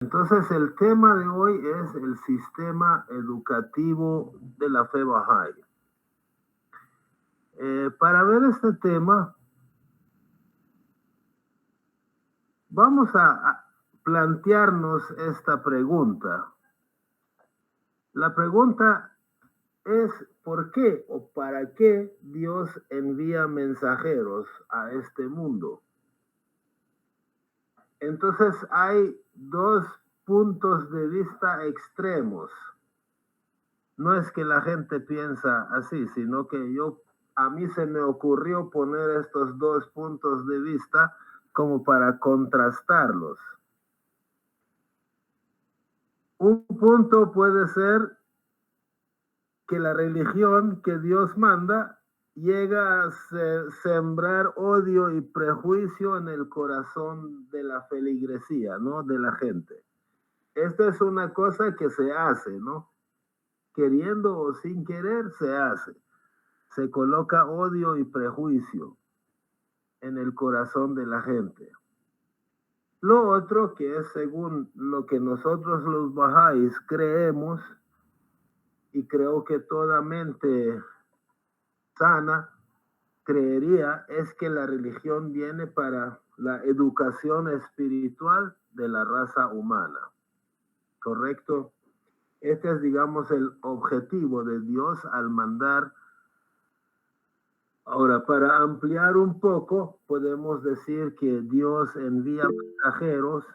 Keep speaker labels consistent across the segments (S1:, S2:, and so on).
S1: Entonces, el tema de hoy es el sistema educativo de la fe Bahá'í. Para ver este tema, vamos a plantearnos esta pregunta. La pregunta es ¿por qué o para qué Dios envía mensajeros a este mundo? Entonces hay dos puntos de vista extremos. No es que la gente piensa así, sino que a mí se me ocurrió poner estos dos puntos de vista como para contrastarlos. Un punto puede ser que la religión que Dios manda llega a sembrar odio y prejuicio en el corazón de la feligresía, ¿no? De la gente. Esto es una cosa que se hace, ¿no? Queriendo o sin querer, se hace. Se coloca odio y prejuicio en el corazón de la gente. Lo otro, que es según lo que nosotros los bahá'ís creemos, y creo que toda mente sana creería, es que la religión viene para la educación espiritual de la raza humana. ¿Correcto? Este es, digamos, el objetivo de Dios al mandar. Ahora, para ampliar un poco, podemos decir que Dios envía mensajeros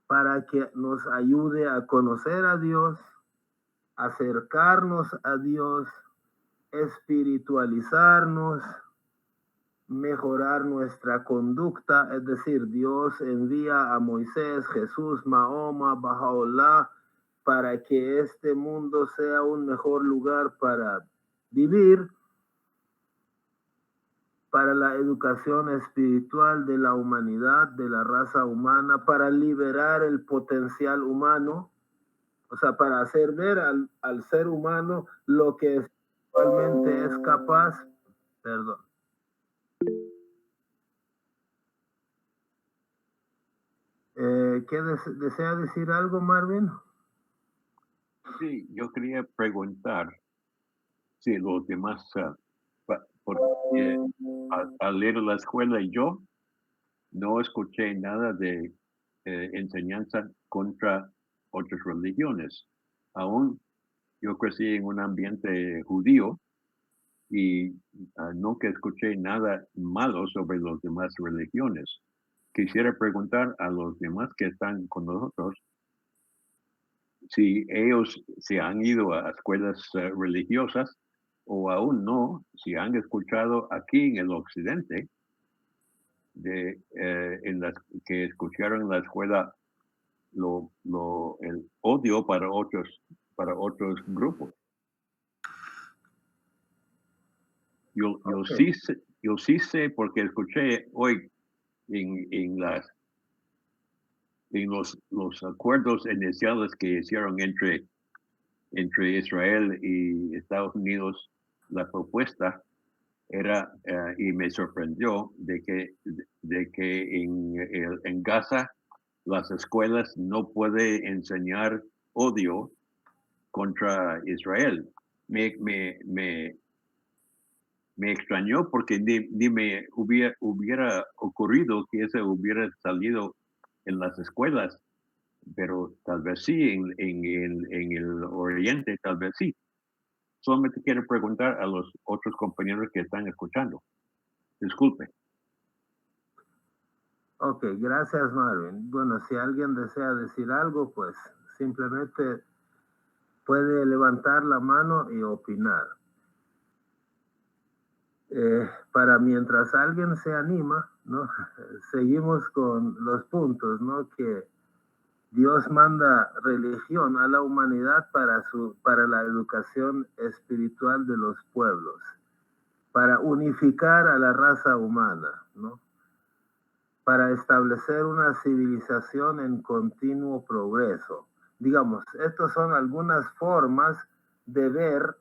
S1: para que nos ayude a conocer a Dios, acercarnos a Dios, espiritualizarnos, mejorar nuestra conducta. Es decir, Dios envía a Moisés, Jesús, Mahoma, Baha'u'lláh, para que este mundo sea un mejor lugar para vivir, para la educación espiritual de la humanidad, de la raza humana, para liberar el potencial humano, o sea, para hacer ver al ser humano lo que espiritualmente es capaz. Perdón. ¿Qué desea decir algo, Marvin?
S2: Sí, yo quería preguntar si los demás, porque al leer la escuela yo no escuché nada de enseñanza contra otras religiones. Aún yo crecí en un ambiente judío y nunca escuché nada malo sobre las demás religiones. Quisiera preguntar a los demás que están con nosotros si ellos se han ido a escuelas religiosas o aún no, si han escuchado aquí en el occidente que escucharon en la escuela el odio para otros grupos.
S1: Okay.
S2: Yo sí sé porque escuché hoy en los acuerdos iniciales que hicieron entre Israel y Estados Unidos, la propuesta era, y me sorprendió, de que en Gaza las escuelas no pueden enseñar odio contra Israel. Me, me, me, me extrañó porque ni me hubiera ocurrido que eso hubiera salido en las escuelas, pero tal vez sí, en el Oriente, tal vez sí. Solamente quiero preguntar a los otros compañeros que están escuchando. Disculpe.
S1: Ok, gracias, Marvin. Bueno, si alguien desea decir algo, pues simplemente puede levantar la mano y opinar. Para mientras alguien se anima, ¿no? Seguimos con los puntos, ¿no? Que Dios manda religión a la humanidad para la educación espiritual de los pueblos, para unificar a la raza humana, ¿no? Para establecer una civilización en continuo progreso. Digamos, estas son algunas formas de ver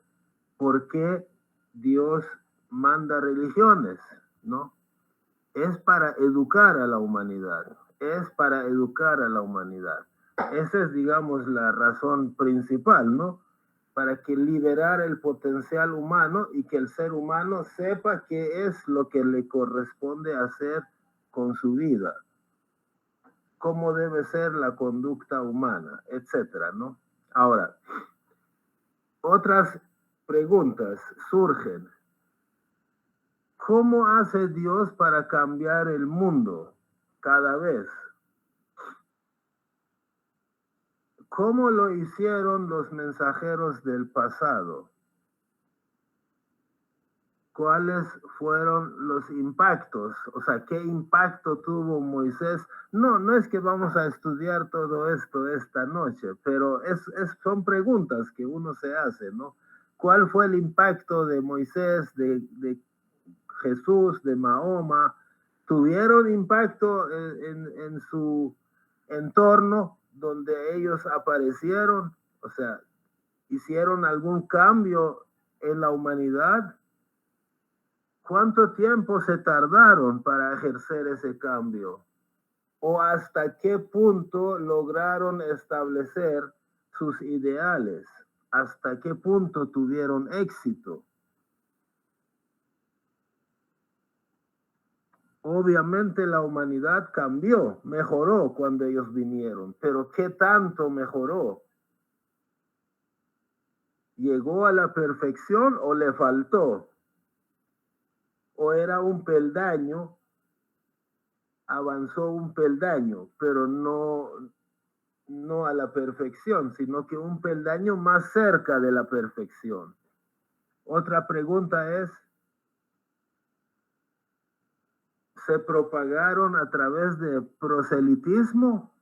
S1: por qué Dios manda religiones, ¿no? Es para educar a la humanidad, es para educar a la humanidad. Esa es, digamos, la razón principal, ¿no? Para que liberar el potencial humano y que el ser humano sepa qué es lo que le corresponde hacer con su vida, cómo debe ser la conducta humana, etcétera, ¿no? Ahora, otras preguntas surgen. ¿Cómo hace Dios para cambiar el mundo cada vez? ¿Cómo lo hicieron los mensajeros del pasado? ¿Cuáles fueron los impactos? O sea, ¿qué impacto tuvo Moisés? No es que vamos a estudiar todo esto esta noche, pero son preguntas que uno se hace, ¿no? ¿Cuál fue el impacto de Moisés, de Jesús, de Mahoma? ¿Tuvieron impacto en su entorno donde ellos aparecieron? O sea, ¿hicieron algún cambio en la humanidad? ¿Cuánto tiempo se tardaron para ejercer ese cambio? ¿O hasta qué punto lograron establecer sus ideales? ¿Hasta qué punto tuvieron éxito? Obviamente la humanidad cambió, mejoró cuando ellos vinieron, pero ¿qué tanto mejoró? ¿Llegó a la perfección o le faltó? ¿O era un peldaño? Avanzó un peldaño, pero no a la perfección, sino que un peldaño más cerca de la perfección. Otra pregunta es, ¿se propagaron a través de proselitismo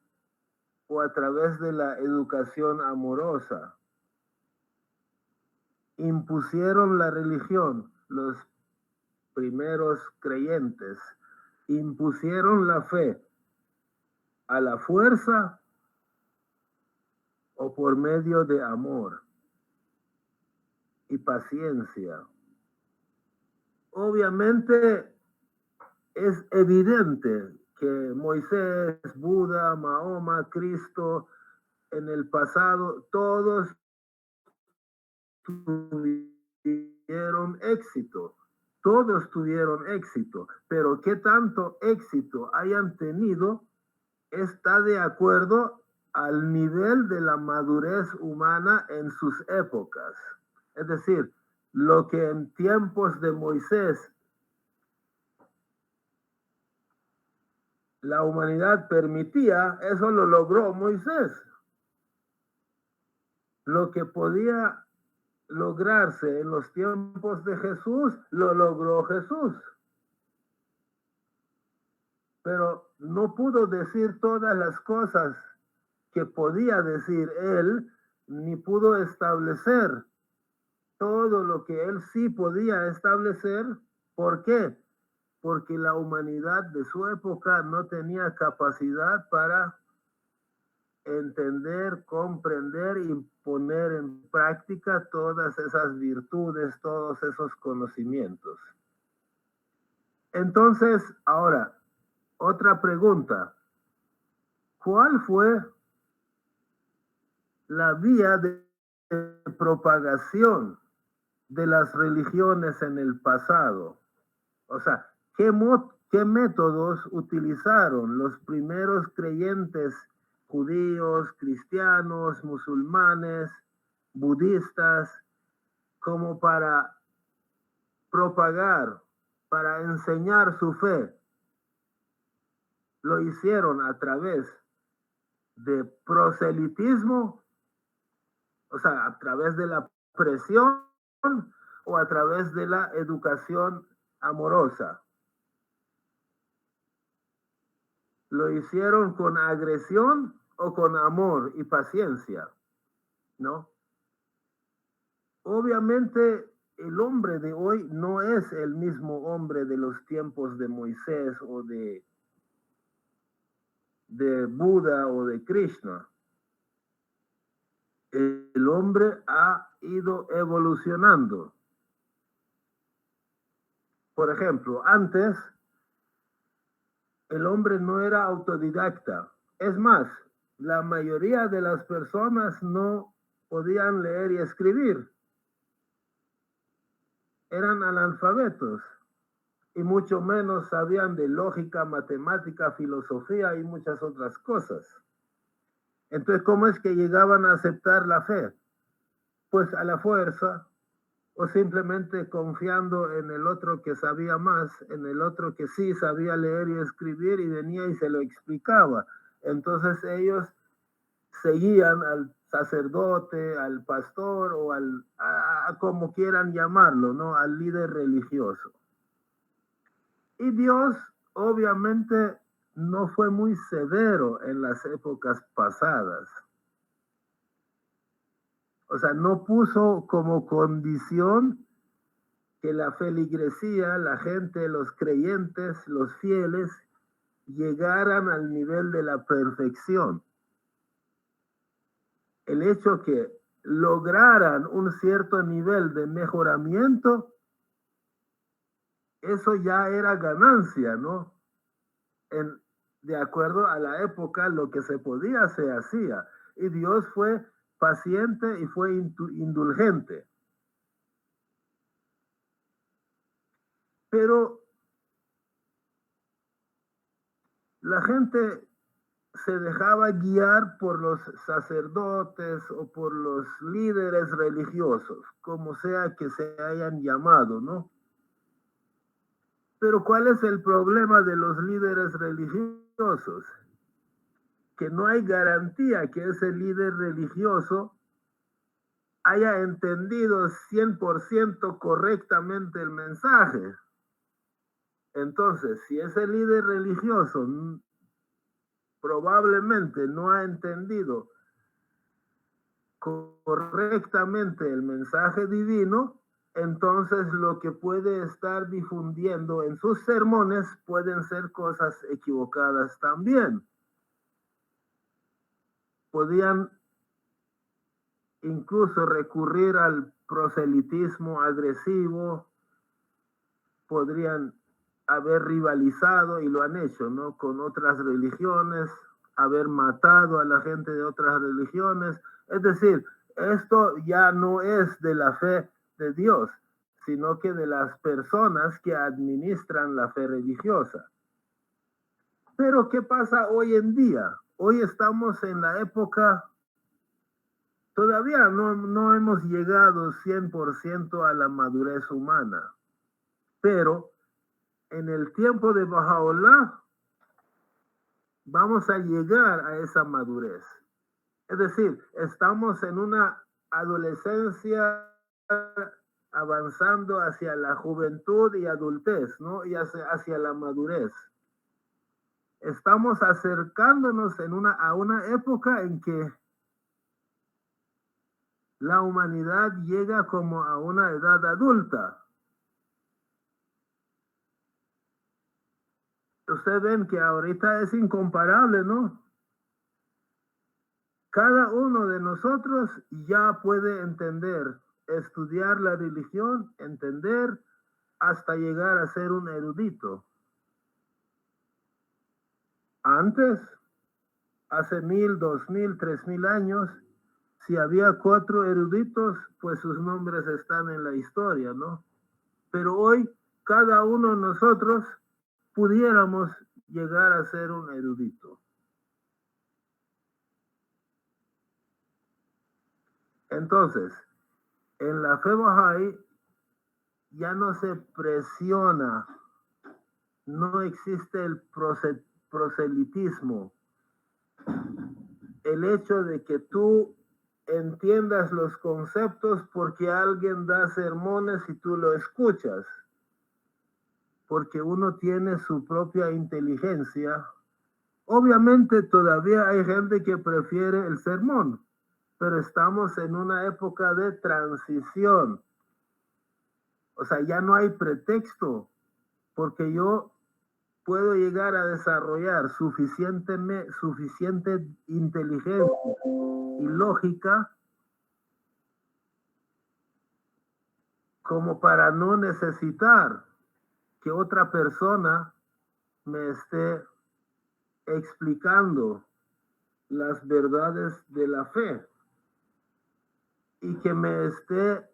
S1: o a través de la educación amorosa? Impusieron la religión, los primeros creyentes, impusieron la fe a la fuerza o por medio de amor y paciencia. Obviamente es evidente que Moisés, Buda, Mahoma, Cristo, en el pasado, todos tuvieron éxito. Todos tuvieron éxito, pero qué tanto éxito hayan tenido está de acuerdo al nivel de la madurez humana en sus épocas. Es decir, lo que en tiempos de Moisés la humanidad permitía, eso lo logró Moisés. Lo que podía lograrse en los tiempos de Jesús, lo logró Jesús. Pero no pudo decir todas las cosas que podía decir él, ni pudo establecer todo lo que él sí podía establecer. ¿Por qué? Porque la humanidad de su época no tenía capacidad para entender, comprender y poner en práctica todas esas virtudes, todos esos conocimientos. Entonces, ahora, otra pregunta. ¿Cuál fue la vía de propagación de las religiones en el pasado? O sea, ¿qué métodos utilizaron los primeros creyentes judíos, cristianos, musulmanes, budistas, como para propagar, para enseñar su fe? Lo hicieron a través de proselitismo, o sea, a través de la presión o a través de la educación amorosa. ¿Lo hicieron con agresión o con amor y paciencia? ¿No? Obviamente el hombre de hoy no es el mismo hombre de los tiempos de Moisés o de Buda o de Krishna. El hombre ha ido evolucionando. Por ejemplo, antes el hombre no era autodidacta. Es más, la mayoría de las personas no podían leer y escribir. Eran analfabetos y mucho menos sabían de lógica, matemática, filosofía y muchas otras cosas. Entonces, ¿cómo es que llegaban a aceptar la fe? Pues a la fuerza, o simplemente confiando en el otro que sabía más, en el otro que sí sabía leer y escribir y venía y se lo explicaba. Entonces ellos seguían al sacerdote, al pastor o a como quieran llamarlo, ¿no? Al líder religioso. Y Dios obviamente no fue muy severo en las épocas pasadas. O sea, no puso como condición que la feligresía, la gente, los creyentes, los fieles, llegaran al nivel de la perfección. El hecho que lograran un cierto nivel de mejoramiento, eso ya era ganancia, ¿no? De acuerdo a la época, lo que se podía se hacía. Y Dios fue paciente y fue indulgente. Pero la gente se dejaba guiar por los sacerdotes o por los líderes religiosos, como sea que se hayan llamado, ¿no? Pero ¿cuál es el problema de los líderes religiosos? Que no hay garantía que ese líder religioso haya entendido 100% correctamente el mensaje. Entonces, si ese líder religioso probablemente no ha entendido correctamente el mensaje divino, entonces lo que puede estar difundiendo en sus sermones pueden ser cosas equivocadas también. Podían incluso recurrir al proselitismo agresivo, podrían haber rivalizado, y lo han hecho, ¿no?, con otras religiones, haber matado a la gente de otras religiones. Es decir, esto ya no es de la fe de Dios, sino que de las personas que administran la fe religiosa. Pero ¿qué pasa hoy en día? Hoy estamos en la época, todavía no hemos llegado 100% a la madurez humana, pero en el tiempo de Bahá'u'lláh vamos a llegar a esa madurez. Es decir, estamos en una adolescencia avanzando hacia la juventud y adultez, ¿no? Y hacia la madurez. Estamos acercándonos a una época en que la humanidad llega como a una edad adulta. Ustedes ven que ahorita es incomparable, ¿no? Cada uno de nosotros ya puede entender, estudiar la religión, entender, hasta llegar a ser un erudito. Antes, hace 1000, 2000, 3000 años, si había 4 eruditos, pues sus nombres están en la historia, ¿no? Pero hoy, cada uno de nosotros pudiéramos llegar a ser un erudito. Entonces, en la fe Bahá'í ya no se presiona, no existe el proselitismo, el hecho de que tú entiendas los conceptos porque alguien da sermones y tú lo escuchas, porque uno tiene su propia inteligencia. Obviamente todavía hay gente que prefiere el sermón, pero estamos en una época de transición. O sea, ya no hay pretexto, porque yo puedo llegar a desarrollar suficiente inteligencia y lógica como para no necesitar que otra persona me esté explicando las verdades de la fe y que me esté,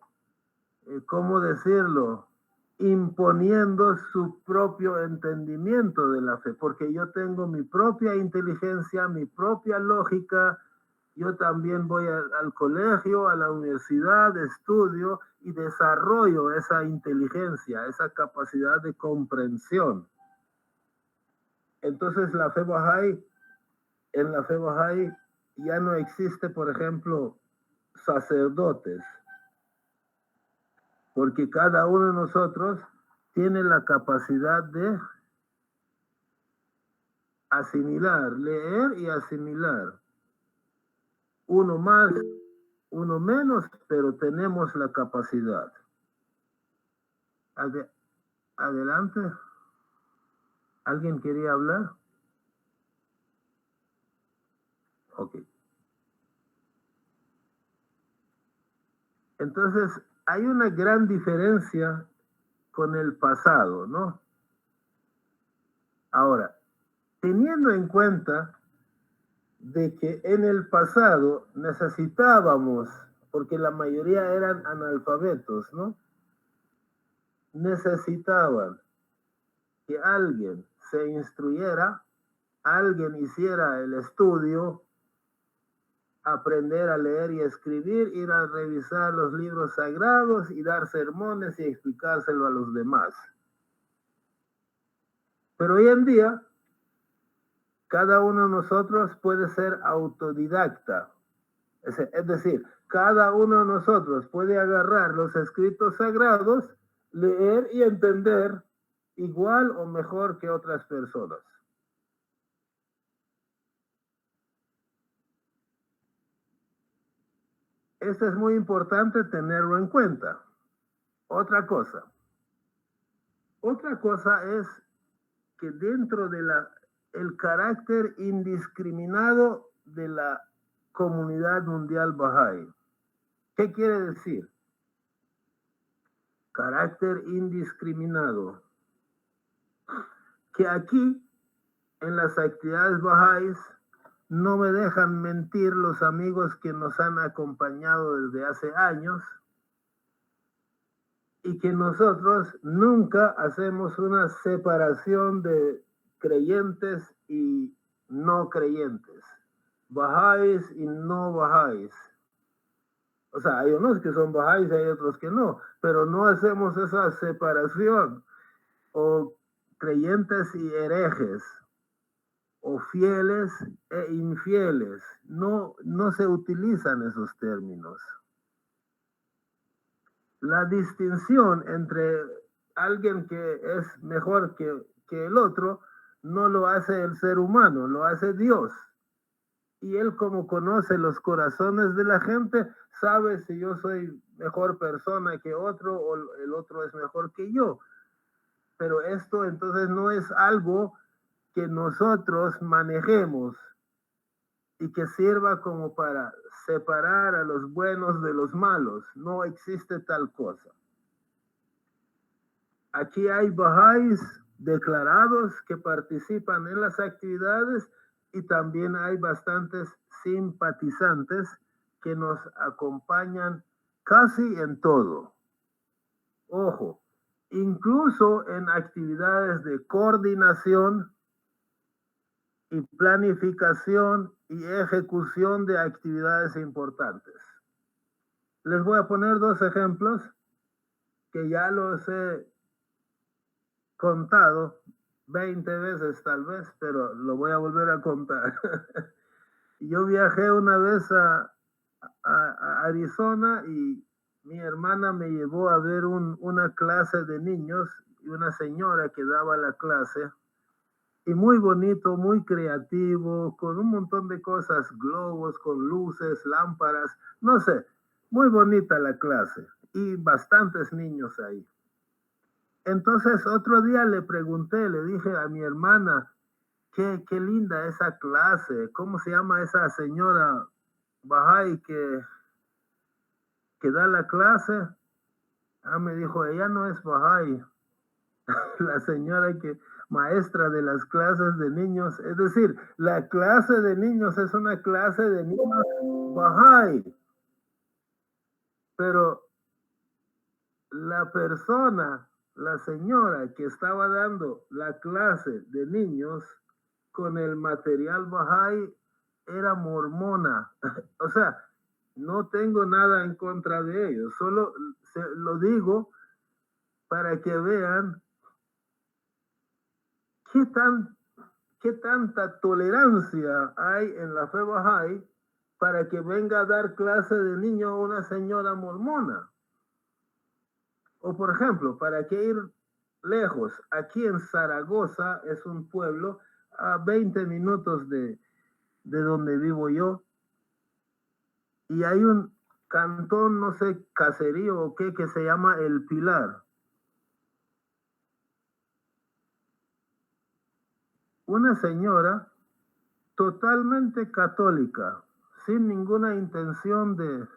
S1: ¿cómo decirlo?, imponiendo su propio entendimiento de la fe, porque yo tengo mi propia inteligencia, mi propia lógica. Yo también voy al colegio, a la universidad, estudio y desarrollo esa inteligencia, esa capacidad de comprensión. Entonces la fe Bahá'í, en la fe Bahá'í ya no existe, por ejemplo, sacerdotes, porque cada uno de nosotros tiene la capacidad de asimilar, leer y asimilar. Uno más, uno menos, pero tenemos la capacidad. Adelante. ¿Alguien quería hablar? Ok. Entonces, hay una gran diferencia con el pasado, ¿no? Ahora, teniendo en cuenta de que en el pasado necesitábamos, porque la mayoría eran analfabetos, ¿no? Necesitaban que alguien se instruyera, alguien hiciera el estudio, aprender a leer y escribir, ir a revisar los libros sagrados y dar sermones y explicárselo a los demás. Pero hoy en día, cada uno de nosotros puede ser autodidacta. Es decir, cada uno de nosotros puede agarrar los escritos sagrados, leer y entender igual o mejor que otras personas. Esto es muy importante tenerlo en cuenta. Otra cosa es que dentro de el carácter indiscriminado de la comunidad mundial Bahá'í. ¿Qué quiere decir? Carácter indiscriminado. Que aquí, en las actividades Bahá'ís, no me dejan mentir los amigos que nos han acompañado desde hace años y que nosotros nunca hacemos una separación de creyentes y no creyentes, Bahá'ís y no Bahá'ís. O sea, hay unos que son Bahá'ís y hay otros que no, pero no hacemos esa separación, o creyentes y herejes, o fieles e infieles. No se utilizan esos términos. La distinción entre alguien que es mejor que el otro no lo hace el ser humano, lo hace Dios. Y él, como conoce los corazones de la gente, sabe si yo soy mejor persona que otro o el otro es mejor que yo. Pero esto entonces no es algo que nosotros manejemos y que sirva como para separar a los buenos de los malos. No existe tal cosa. Aquí hay Bahá'ís declarados que participan en las actividades y también hay bastantes simpatizantes que nos acompañan casi en todo. Ojo, incluso en actividades de coordinación y planificación y ejecución de actividades importantes. Les voy a poner dos ejemplos que ya los he contado 20 veces tal vez, pero lo voy a volver a contar. Yo viajé una vez a Arizona y mi hermana me llevó a ver una clase de niños y una señora que daba la clase. Y muy bonito, muy creativo, con un montón de cosas, globos, con luces, lámparas, no sé, muy bonita la clase y bastantes niños ahí. Entonces otro día le pregunté, le dije a mi hermana, qué linda esa clase, ¿cómo se llama esa señora Bahá'í que da la clase? Me dijo, ella no es Bahá'í, la señora que, maestra de las clases de niños. Es decir, la clase de niños es una clase de niños Bahá'í. Pero la persona, la señora que estaba dando la clase de niños con el material Bahá'í era mormona. O sea, no tengo nada en contra de ellos, solo lo digo para que vean qué tanta tolerancia hay en la fe Bahá'í para que venga a dar clase de niño una señora mormona. O por ejemplo, para qué ir lejos, aquí en Zaragoza es un pueblo a 20 minutos de donde vivo yo, y hay un cantón, no sé, caserío o qué, que se llama El Pilar. Una señora totalmente católica, sin ninguna intención de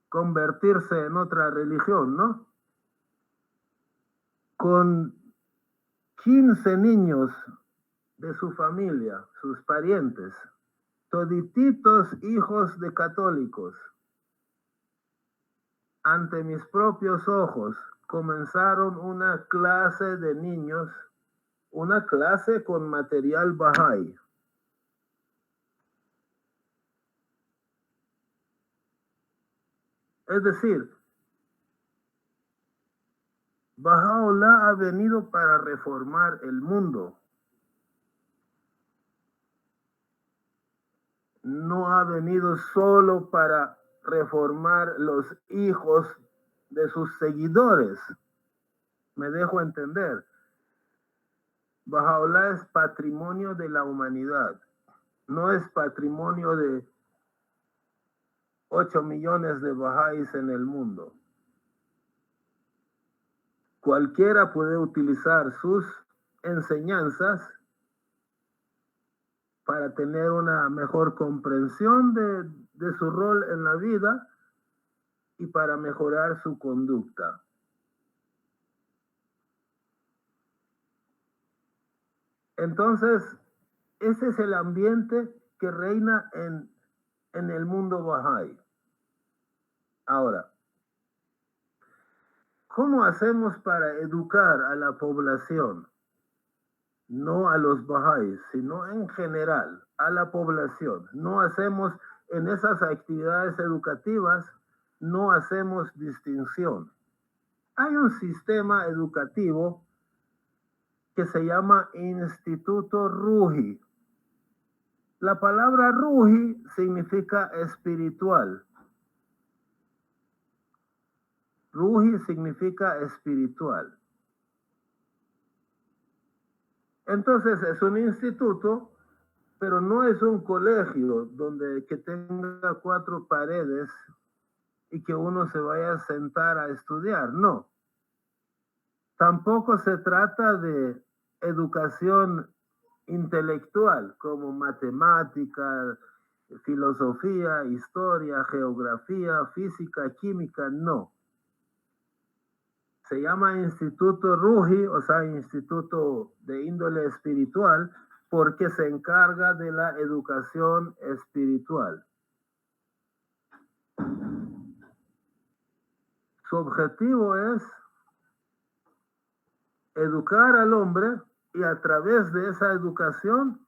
S1: convertirse en otra religión, ¿no? Con 15 niños de su familia, sus parientes, todititos hijos de católicos. Ante mis propios ojos comenzaron una clase de niños, una clase con material Bahá'í. Es decir, Baha'u'lláh ha venido para reformar el mundo. No ha venido solo para reformar los hijos de sus seguidores. Me dejo entender. Baha'u'lláh es patrimonio de la humanidad. No es patrimonio de 8 millones de Bahá'ís en el mundo. Cualquiera puede utilizar sus enseñanzas para tener una mejor comprensión de su rol en la vida y para mejorar su conducta. Entonces, ese es el ambiente que reina en el mundo Bahá'í. Ahora, ¿cómo hacemos para educar a la población? No a los Bahá'ís, sino en general, a la población. No hacemos en esas actividades educativas, no hacemos distinción. Hay un sistema educativo que se llama Instituto Ruhi. La palabra Ruhi significa espiritual. Ruhi significa espiritual. Entonces es un instituto, pero no es un colegio donde que tenga 4 paredes y que uno se vaya a sentar a estudiar. No. Tampoco se trata de educación intelectual como matemática, filosofía, historia, geografía, física, química, no. Se llama Instituto Ruhi, o sea, Instituto de índole espiritual, porque se encarga de la educación espiritual. Su objetivo es educar al hombre y a través de esa educación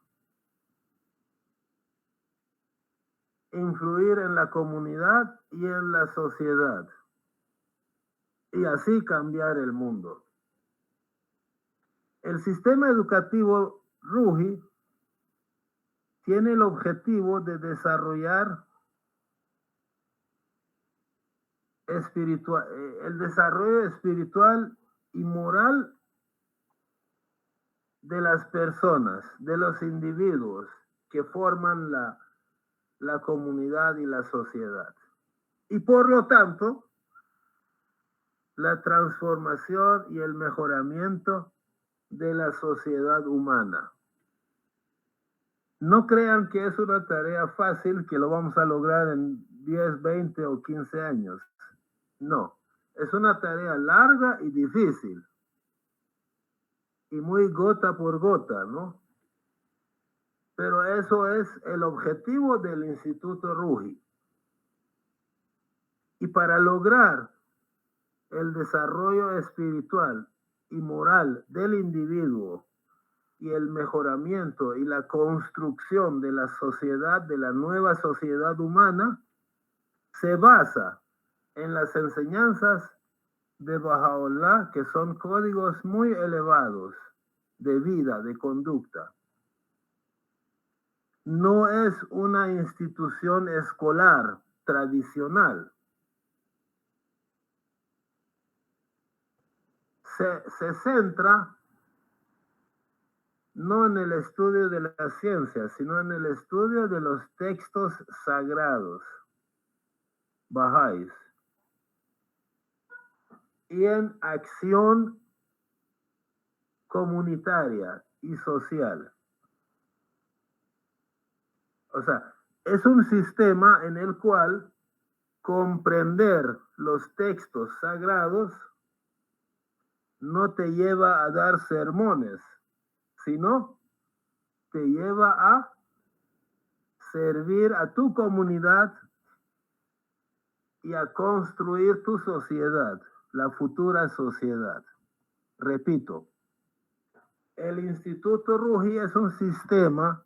S1: influir en la comunidad y en la sociedad y así cambiar el mundo. El sistema educativo Ruhi tiene el objetivo de desarrollar el desarrollo espiritual y moral de las personas, de los individuos que forman la comunidad y la sociedad. Y por lo tanto, la transformación y el mejoramiento de la sociedad humana. No crean que es una tarea fácil que lo vamos a lograr en 10, 20 o 15 años. No, es una tarea larga y difícil. y muy gota por gota, ¿no? Pero eso es el objetivo del Instituto Ruhi. Y para lograr el desarrollo espiritual y moral del individuo y el mejoramiento y la construcción de la sociedad, de la nueva sociedad humana, se basa en las enseñanzas de Baha'u'lláh, que son códigos muy elevados de vida, de conducta. No es una institución escolar tradicional. Se centra no en el estudio de la ciencia, sino en el estudio de los textos sagrados, Bahá'ís, y en acción comunitaria y social. O sea, es un sistema en el cual comprender los textos sagrados no te lleva a dar sermones, sino te lleva a servir a tu comunidad y a construir tu sociedad, la futura sociedad. Repito, el Instituto Ruhi es un sistema,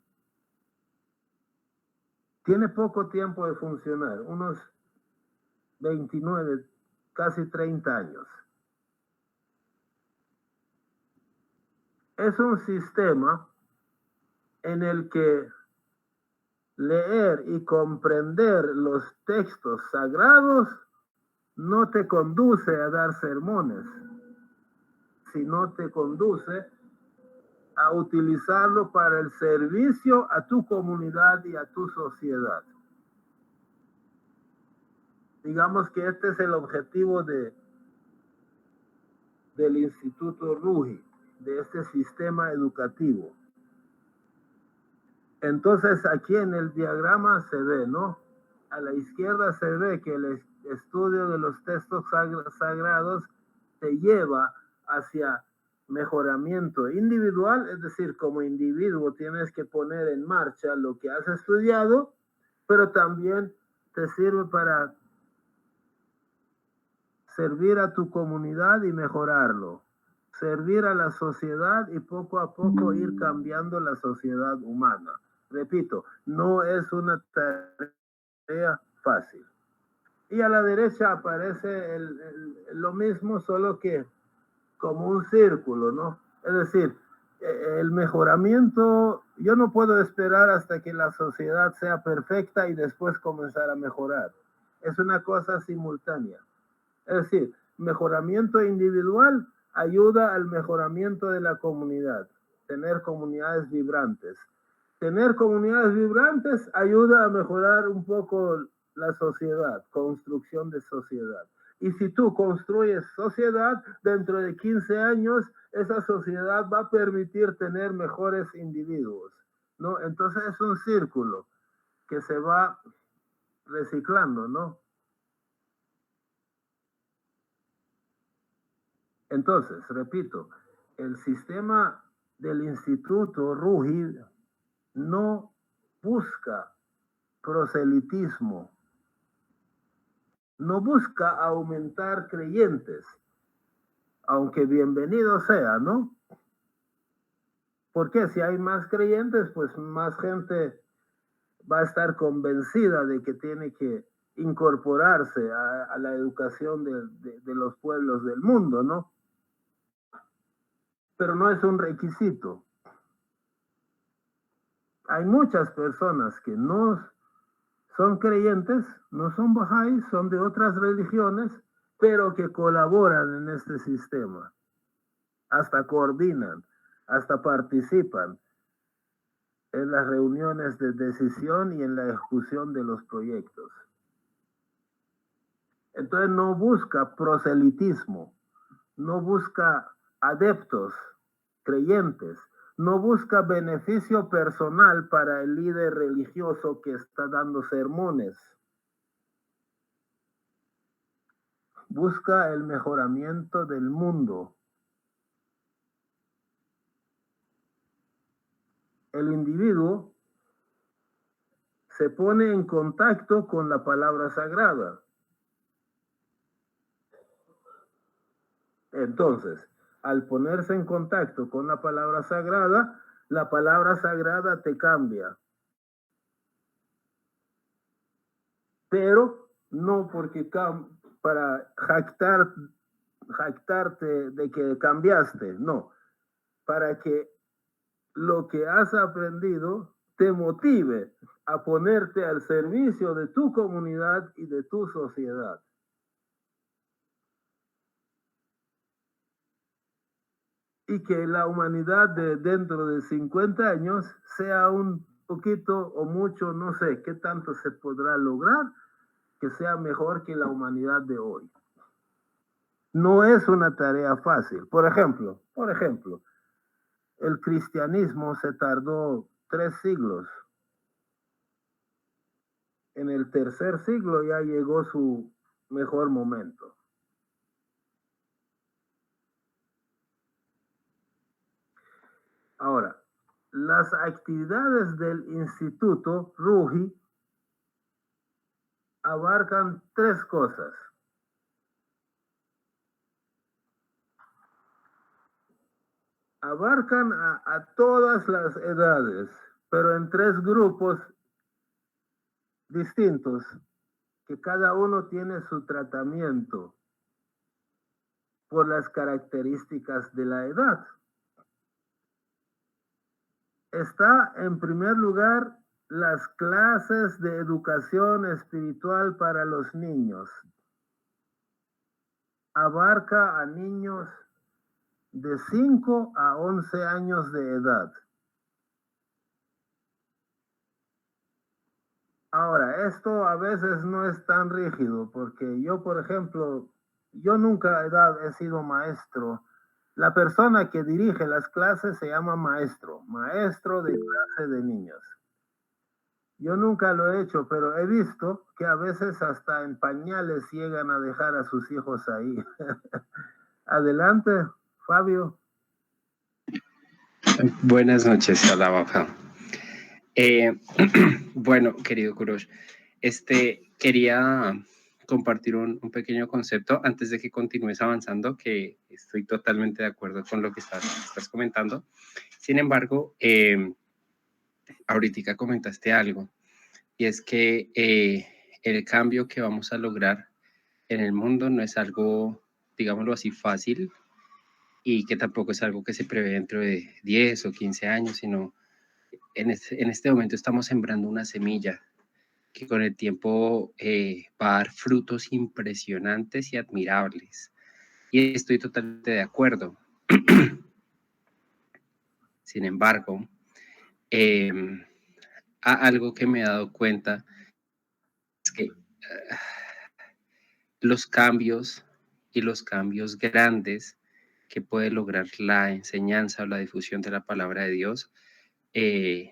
S1: tiene poco tiempo de funcionar, unos 29, casi 30 años. Es un sistema en el que leer y comprender los textos sagrados no te conduce a dar sermones, sino te conduce a utilizarlo para el servicio a tu comunidad y a tu sociedad. Digamos que este es el objetivo del Instituto Ruhi, de este sistema educativo. Entonces aquí en el diagrama se ve, ¿no? A la izquierda se ve que el estudio de los textos sagrados te lleva hacia mejoramiento individual, es decir, como individuo tienes que poner en marcha lo que has estudiado, pero también te sirve para servir a tu comunidad y mejorarlo, servir a la sociedad y poco a poco ir cambiando la sociedad humana. Repito, no es una tarea fácil. Y a la derecha aparece lo mismo, solo que como un círculo, ¿no? Es decir, el mejoramiento, yo no puedo esperar hasta que la sociedad sea perfecta y después comenzar a mejorar. Es una cosa simultánea. Es decir, mejoramiento individual ayuda al mejoramiento de la comunidad, tener comunidades vibrantes. Tener comunidades vibrantes ayuda a mejorar un poco la sociedad, construcción de sociedad. Y si tú construyes sociedad, dentro de 15 años, esa sociedad va a permitir tener mejores individuos, ¿no? Entonces es un círculo que se va reciclando, ¿no? Entonces, repito, el sistema del Instituto Ruhi no busca proselitismo, no busca aumentar creyentes, aunque bienvenido sea, ¿no? Porque si hay más creyentes, pues más gente va a estar convencida de que tiene que incorporarse a la educación de los pueblos del mundo, ¿no? Pero no es un requisito. Hay muchas personas que no son creyentes, no son bahá'ís, son de otras religiones, pero que colaboran en este sistema, hasta coordinan, hasta participan en las reuniones de decisión y en la ejecución de los proyectos. Entonces no busca proselitismo, no busca adeptos, creyentes, no busca beneficio personal para el líder religioso que está dando sermones. Busca el mejoramiento del mundo. el individuo se pone en contacto con la palabra sagrada. Entonces, al ponerse en contacto con la palabra sagrada te cambia. Pero no porque para jactarte de que cambiaste, no. Para que lo que has aprendido te motive a ponerte al servicio de tu comunidad y de tu sociedad. Y que la humanidad dentro de 50 años sea un poquito o mucho, no sé qué tanto se podrá lograr, que sea mejor que la humanidad de hoy. No es una tarea fácil. Por ejemplo, el cristianismo se tardó 3 siglos. En el tercer siglo ya llegó su mejor momento. Ahora, las actividades del Instituto Ruhi abarcan 3 cosas. Abarcan a todas las edades, pero en 3 grupos distintos, que cada uno tiene su tratamiento por las características de la edad. Está en primer lugar las clases de educación espiritual para los niños. Abarca a niños de 5 a 11 años de edad. Ahora, esto a veces no es tan rígido, porque yo, por ejemplo, yo nunca he sido maestro. La persona que dirige las clases se llama maestro de clase de niños. Yo nunca lo he hecho, pero he visto que a veces hasta en pañales llegan a dejar a sus hijos ahí. Adelante, Fabio.
S3: Buenas noches, hola, Baja. Bueno, querido Kurosh, quería compartir un pequeño concepto antes de que continúes avanzando, que estoy totalmente de acuerdo con lo que estás comentando. Sin embargo, ahorita comentaste algo, y es que el cambio que vamos a lograr en el mundo no es algo, digámoslo así, fácil, y que tampoco es algo que se prevé dentro de 10 o 15 años, sino en este momento estamos sembrando una semilla que con el tiempo va a dar frutos impresionantes y admirables. Y estoy totalmente de acuerdo. Sin embargo, algo que me he dado cuenta es que los cambios y los cambios grandes que puede lograr la enseñanza o la difusión de la palabra de Dios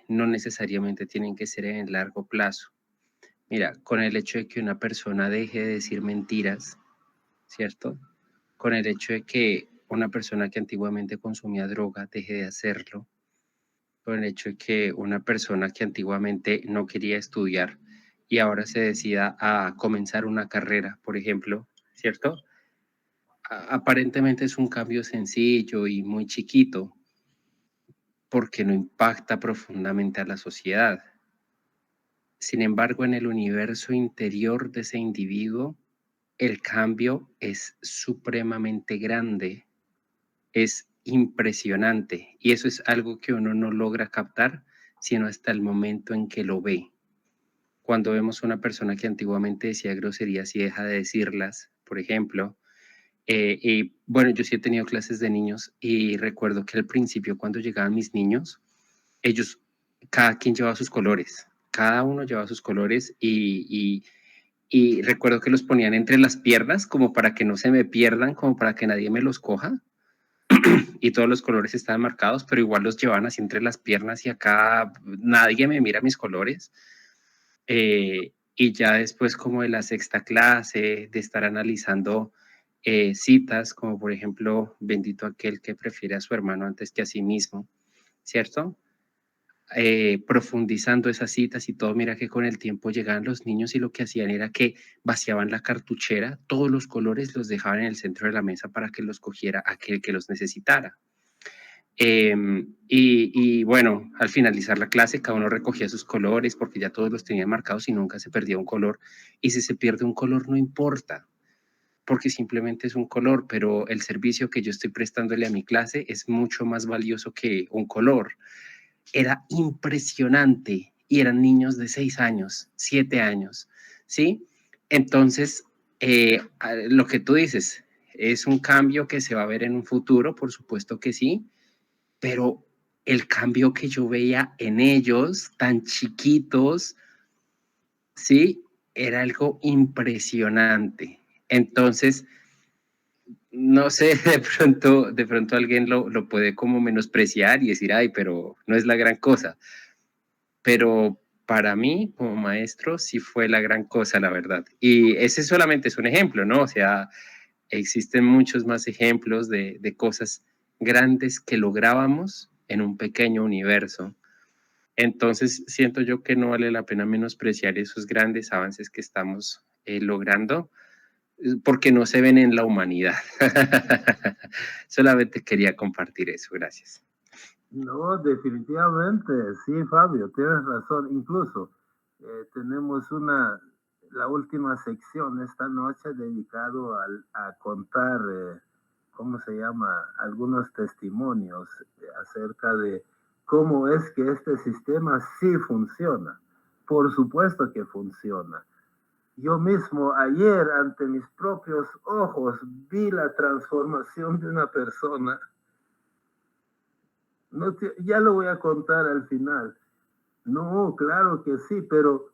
S3: no necesariamente tienen que ser en el largo plazo. Mira, con el hecho de que una persona deje de decir mentiras, ¿cierto? Con el hecho de que una persona que antiguamente consumía droga deje de hacerlo, con el hecho de que una persona que antiguamente no quería estudiar y ahora se decida a comenzar una carrera, por ejemplo, ¿cierto? Aparentemente es un cambio sencillo y muy chiquito porque no impacta profundamente a la sociedad. Sin embargo, en el universo interior de ese individuo, el cambio es supremamente grande, es impresionante, y eso es algo que uno no logra captar sino hasta el momento en que lo ve. Cuando vemos una persona que antiguamente decía groserías y deja de decirlas, por ejemplo, y bueno, yo sí he tenido clases de niños y recuerdo que al principio cuando llegaban mis niños, ellos, cada quien llevaba sus colores, cada uno llevaba sus colores y recuerdo que los ponían entre las piernas como para que no se me pierdan, como para que nadie me los coja. Y todos los colores estaban marcados, pero igual los llevaban así entre las piernas y acá nadie me mira mis colores. Y ya después como de la sexta clase, de estar analizando citas, como por ejemplo, bendito aquel que prefiere a su hermano antes que a sí mismo, ¿cierto? profundizando esas citas y todo. Mira que con el tiempo llegaban los niños y lo que hacían era que vaciaban la cartuchera, todos los colores los dejaban en el centro de la mesa para que los cogiera aquel que los necesitara. Y bueno, al finalizar la clase, cada uno recogía sus colores porque ya todos los tenían marcados y nunca se perdía un color. Y si se pierde un color, no importa, porque simplemente es un color, pero el servicio que yo estoy prestándole a mi clase es mucho más valioso que un color. Era impresionante y eran niños de 6 años, 7 años, ¿sí? Entonces, lo que tú dices, ¿es un cambio que se va a ver en un futuro? Por supuesto que sí, pero el cambio que yo veía en ellos, tan chiquitos, sí, era algo impresionante. Entonces, no sé, de pronto alguien lo puede como menospreciar y decir, ay, pero no es la gran cosa. Pero para mí, como maestro, sí fue la gran cosa, la verdad. Y ese solamente es un ejemplo, ¿no? O sea, existen muchos más ejemplos de cosas grandes que lográbamos en un pequeño universo. Entonces, siento yo que no vale la pena menospreciar esos grandes avances que estamos logrando, porque no se ven en la humanidad. Solamente quería compartir eso. Gracias.
S1: No, definitivamente, sí, Fabio, tienes razón. Incluso tenemos la última sección esta noche dedicado a contar, ¿cómo se llama? Algunos testimonios acerca de cómo es que este sistema sí funciona. Por supuesto que funciona. Yo mismo ayer ante mis propios ojos vi la transformación de una persona. Ya lo voy a contar al final. No, claro que sí, pero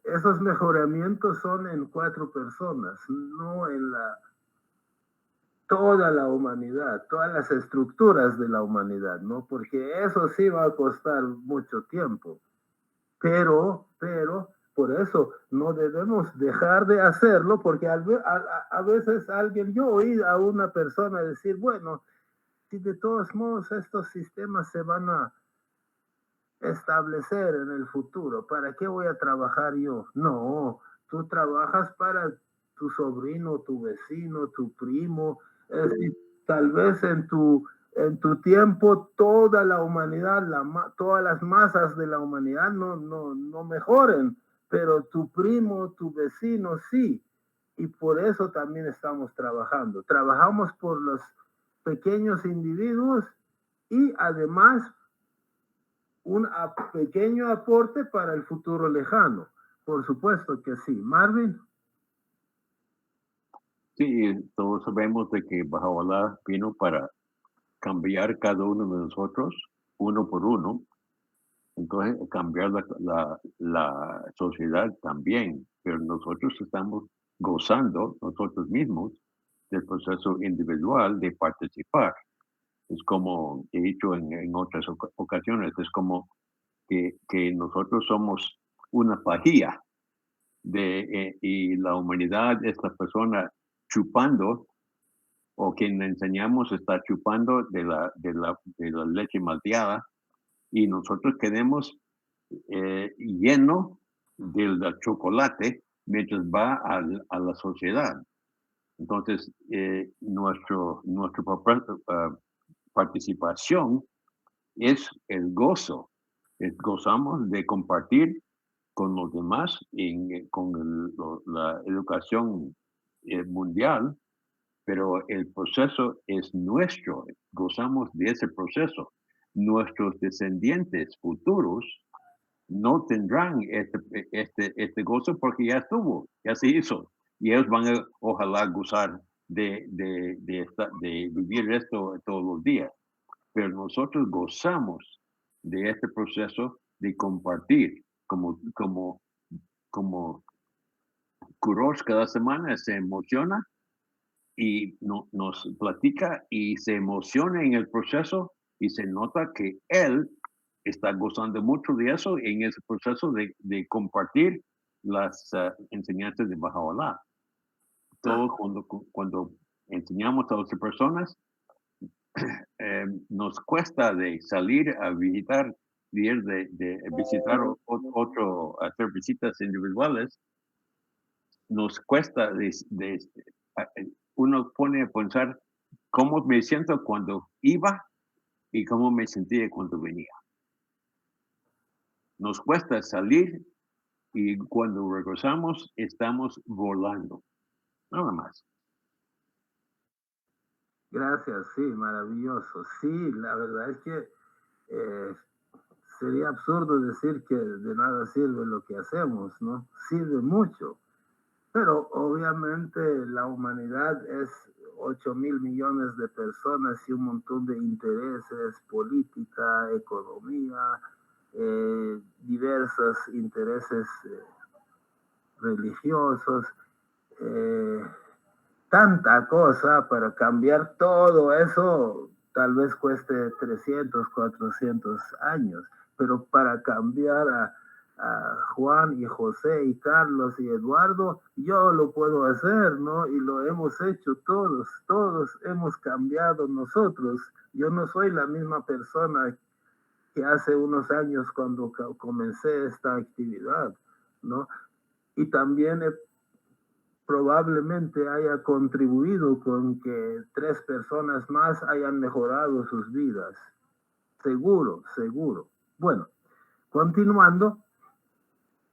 S1: esos mejoramientos son en 4 personas, no en toda la humanidad, todas las estructuras de la humanidad, ¿no? Porque eso sí va a costar mucho tiempo. Pero, por eso no debemos dejar de hacerlo, porque a veces yo oí a una persona decir, bueno, si de todos modos estos sistemas se van a establecer en el futuro, ¿para qué voy a trabajar yo? No, tú trabajas para tu sobrino, tu vecino, tu primo, es decir, tal vez en tu tiempo toda la humanidad, todas las masas de la humanidad no mejoren, pero tu primo, tu vecino sí, y por eso también estamos trabajando. Trabajamos por los pequeños individuos y además un pequeño aporte para el futuro lejano. Por supuesto que sí. Marvin.
S2: Sí, todos sabemos de que Baha'u'lláh vino para cambiar cada uno de nosotros, uno por uno. Entonces, cambiar la sociedad también, pero nosotros estamos gozando nosotros mismos del proceso individual de participar. Es como he dicho en otras ocasiones, es como que nosotros somos una pajilla y la humanidad, esta persona chupando, o quien le enseñamos está chupando de la leche malteada, y nosotros quedemos lleno del chocolate mientras va a la sociedad. Entonces, nuestra participación es el gozo. Gozamos de compartir con los demás con la educación mundial, pero el proceso es nuestro. Gozamos de ese proceso. Nuestros descendientes futuros no tendrán este gozo porque ya estuvo, ya se hizo. Y ellos van a, ojalá, gozar de vivir esto todos los días. Pero nosotros gozamos de este proceso de compartir, como Kurosh cada semana se emociona y nos platica y se emociona en el proceso y se nota que él está gozando mucho de eso en ese proceso de compartir las enseñanzas de Baha'u'lláh. Todo cuando enseñamos a otras personas, nos cuesta de salir a visitar, visitar otro, hacer visitas individuales, nos cuesta, uno pone a pensar cómo me siento cuando iba y cómo me sentía cuando venía. Nos cuesta salir y cuando regresamos estamos volando, nada más.
S1: Gracias, sí, maravilloso. Sí, la verdad es que sería absurdo decir que de nada sirve lo que hacemos, ¿no? Sirve mucho, pero obviamente la humanidad es 8.000 millones de personas y un montón de intereses, política, economía, diversos intereses religiosos, tanta cosa para cambiar todo eso, tal vez cueste 300, 400 años, pero para cambiar a Juan y José y Carlos y Eduardo, yo lo puedo hacer, ¿no? Y lo hemos hecho todos hemos cambiado nosotros. Yo no soy la misma persona que hace unos años cuando comencé esta actividad, ¿no? Y también probablemente haya contribuido con que 3 personas más hayan mejorado sus vidas. Seguro, seguro. Bueno, continuando,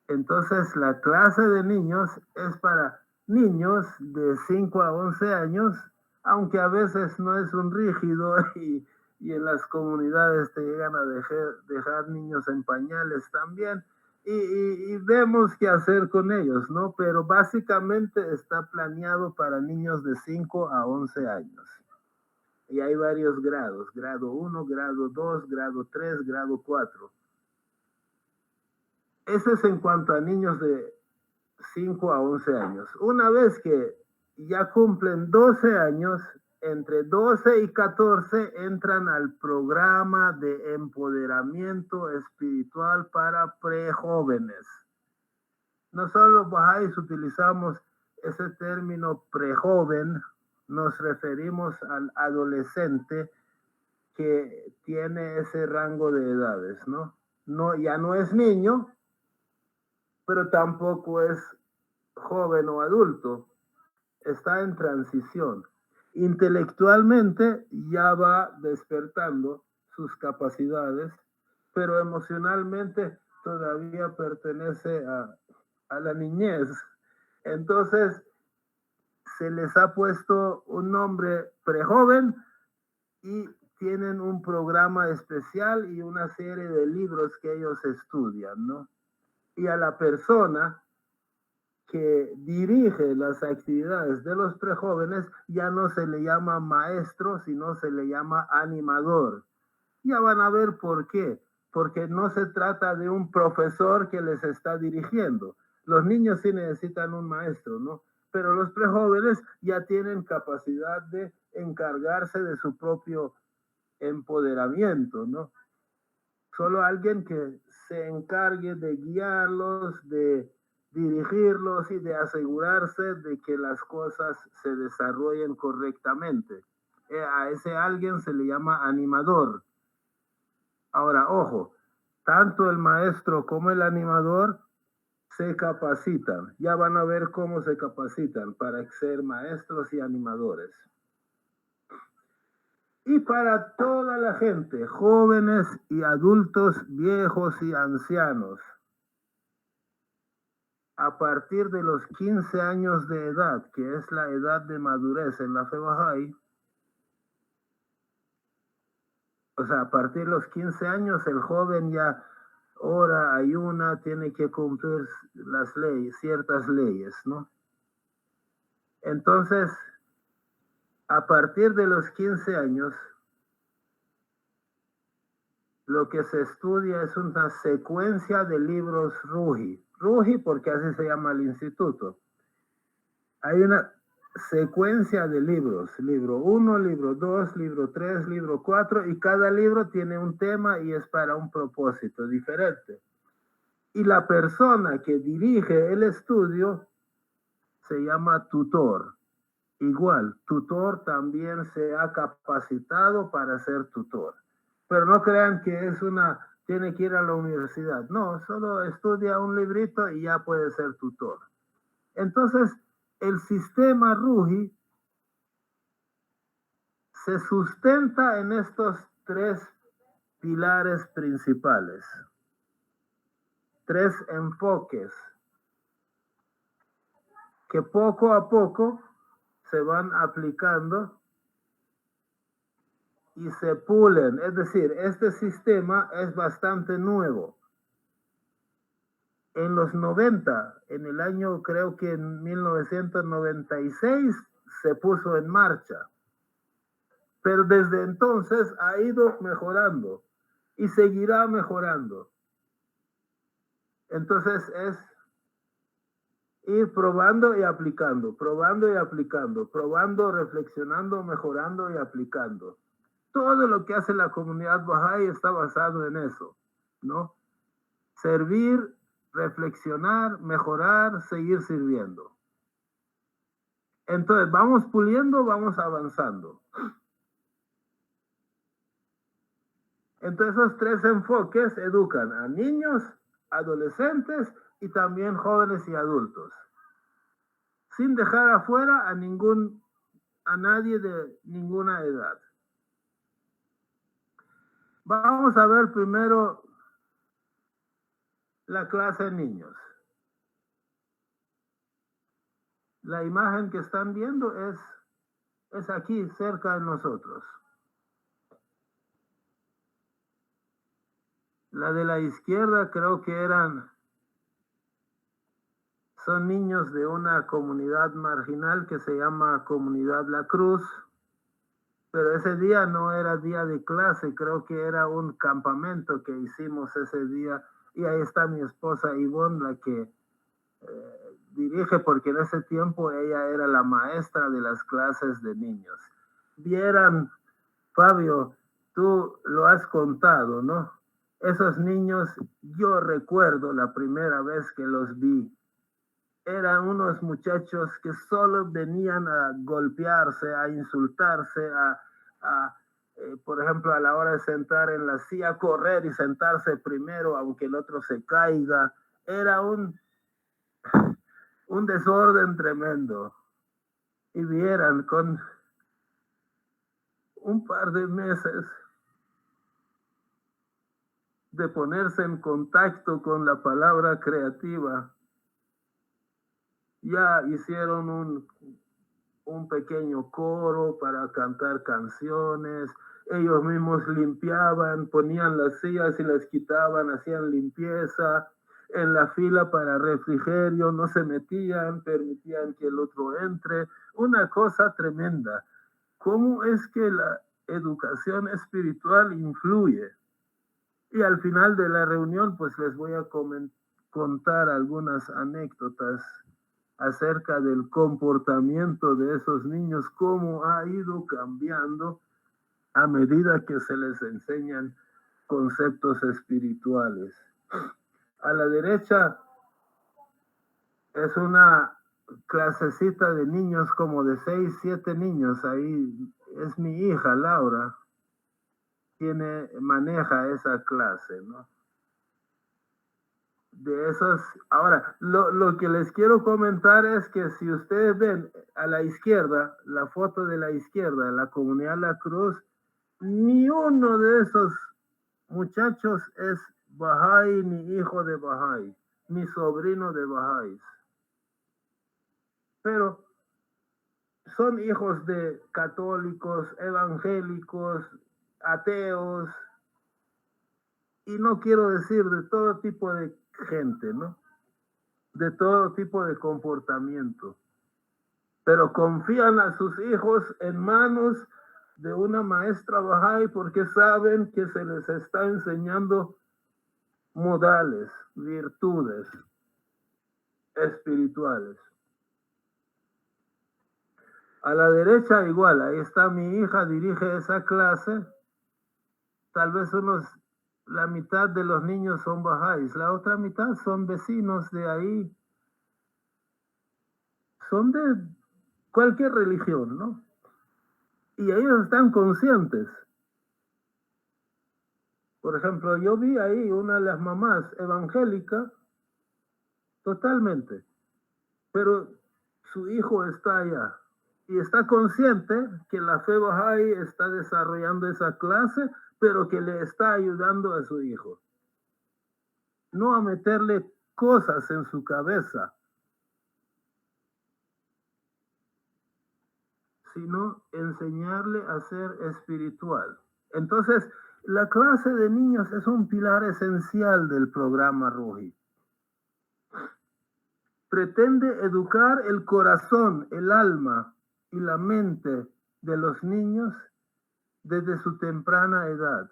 S1: entonces la clase de niños es para niños de 5 a 11 años, aunque a veces no es un rígido y en las comunidades te llegan a dejar niños en pañales también. Y vemos qué hacer con ellos, ¿no? Pero básicamente está planeado para niños de 5 a 11 años. Y hay varios grados, grado 1, grado 2, grado 3, grado 4. Eso es en cuanto a niños de 5 a 11 años. Una vez que ya cumplen 12 años, entre 12 y 14 entran al programa de empoderamiento espiritual para prejóvenes. Nosotros los bahá'ís utilizamos ese término prejoven, nos referimos al adolescente que tiene ese rango de edades, ¿no? Ya no es niño, pero tampoco es joven o adulto, está en transición. Intelectualmente ya va despertando sus capacidades, pero emocionalmente todavía pertenece a la niñez. Entonces se les ha puesto un nombre prejoven y tienen un programa especial y una serie de libros que ellos estudian, ¿no? Y a la persona que dirige las actividades de los prejóvenes ya no se le llama maestro, sino se le llama animador. Ya van a ver por qué. Porque no se trata de un profesor que les está dirigiendo. Los niños sí necesitan un maestro, ¿no? Pero los prejóvenes ya tienen capacidad de encargarse de su propio empoderamiento, ¿no? Solo alguien que se encargue de guiarlos, de dirigirlos y de asegurarse de que las cosas se desarrollen correctamente. A ese alguien se le llama animador. Ahora, ojo, tanto el maestro como el animador se capacitan. Ya van a ver cómo se capacitan para ser maestros y animadores. Y para toda la gente, jóvenes y adultos, viejos y ancianos, a partir de los 15 años de edad, que es la edad de madurez en la fe Bahá'í, o sea, a partir de los 15 años el joven ya ora, ayuna, tiene que cumplir las leyes, ciertas leyes, ¿no? Entonces, a partir de los 15 años, lo que se estudia es una secuencia de libros Ruhi. Ruhi porque así se llama el instituto. Hay una secuencia de libros, libro 1, libro 2, libro 3, libro 4, y cada libro tiene un tema y es para un propósito diferente. Y la persona que dirige el estudio se llama tutor. igual, tutor también se ha capacitado para ser tutor. Pero no crean que tiene que ir a la universidad. No, solo estudia un librito y ya puede ser tutor. Entonces, el sistema RUJI se sustenta en estos 3 pilares principales, 3 enfoques que poco a poco se van aplicando y se pulen. Es decir, este sistema es bastante nuevo. En los 90, en el año creo que en 1996 se puso en marcha. Pero desde entonces ha ido mejorando y seguirá mejorando. Entonces es ir probando y aplicando, probando y aplicando, probando, reflexionando, mejorando y aplicando. Todo lo que hace la comunidad Bahá'í está basado en eso, ¿no? Servir, reflexionar, mejorar, seguir sirviendo. Entonces, vamos puliendo, vamos avanzando. Entonces, esos 3 enfoques educan a niños, adolescentes y también jóvenes y adultos, sin dejar afuera a nadie de ninguna edad. Vamos a ver primero la clase de niños. La imagen que están viendo es aquí, cerca de nosotros. La de la izquierda creo que son niños de una comunidad marginal que se llama Comunidad La Cruz, pero ese día no era día de clase, creo que era un campamento que hicimos ese día, y ahí está mi esposa Ivonne, la que dirige, porque en ese tiempo ella era la maestra de las clases de niños. Vieran, Fabio, tú lo has contado, ¿no? Esos niños, yo recuerdo la primera vez que los vi, eran unos muchachos que solo venían a golpearse, a insultarse, por ejemplo, a la hora de sentar en la silla, correr y sentarse primero, aunque el otro se caiga. Era un desorden tremendo. Y vieran, con un par de meses de ponerse en contacto con la palabra creativa, ya hicieron un pequeño coro para cantar canciones. Ellos mismos limpiaban, ponían las sillas y las quitaban, hacían limpieza. En la fila para refrigerio no se metían, permitían que el otro entre. Una cosa tremenda. ¿Cómo es que la educación espiritual influye? Y al final de la reunión, pues les voy a contar algunas anécdotas acerca del comportamiento de esos niños, cómo ha ido cambiando a medida que se les enseñan conceptos espirituales. A la derecha es una clasecita de niños, como de 6, 7 niños. Ahí es mi hija, Laura, maneja esa clase, ¿no? De esos, ahora, lo que les quiero comentar es que si ustedes ven a la izquierda, la foto de la izquierda, la comunidad La Cruz, ni uno de esos muchachos es Bahá'í, ni hijo de Bahá'í, ni sobrino de Bahá'í. Pero son hijos de católicos, evangélicos, ateos, y no quiero decir de todo tipo de gente, ¿no? De todo tipo de comportamiento, pero confían a sus hijos en manos de una maestra Bahá'í porque saben que se les está enseñando modales, virtudes espirituales. A la derecha igual, ahí está mi hija, dirige esa clase. Tal vez la mitad de los niños son Bahá'ís, la otra mitad son vecinos de ahí. Son de cualquier religión, ¿no? Y ellos están conscientes. Por ejemplo, yo vi ahí una de las mamás evangélicas, totalmente, pero su hijo está allá y está consciente que la fe Bahá'í está desarrollando esa clase, pero que le está ayudando a su hijo. No a meterle cosas en su cabeza, sino enseñarle a ser espiritual. Entonces, la clase de niños es un pilar esencial del programa Ruhi. Pretende educar el corazón, el alma y la mente de los niños desde su temprana edad.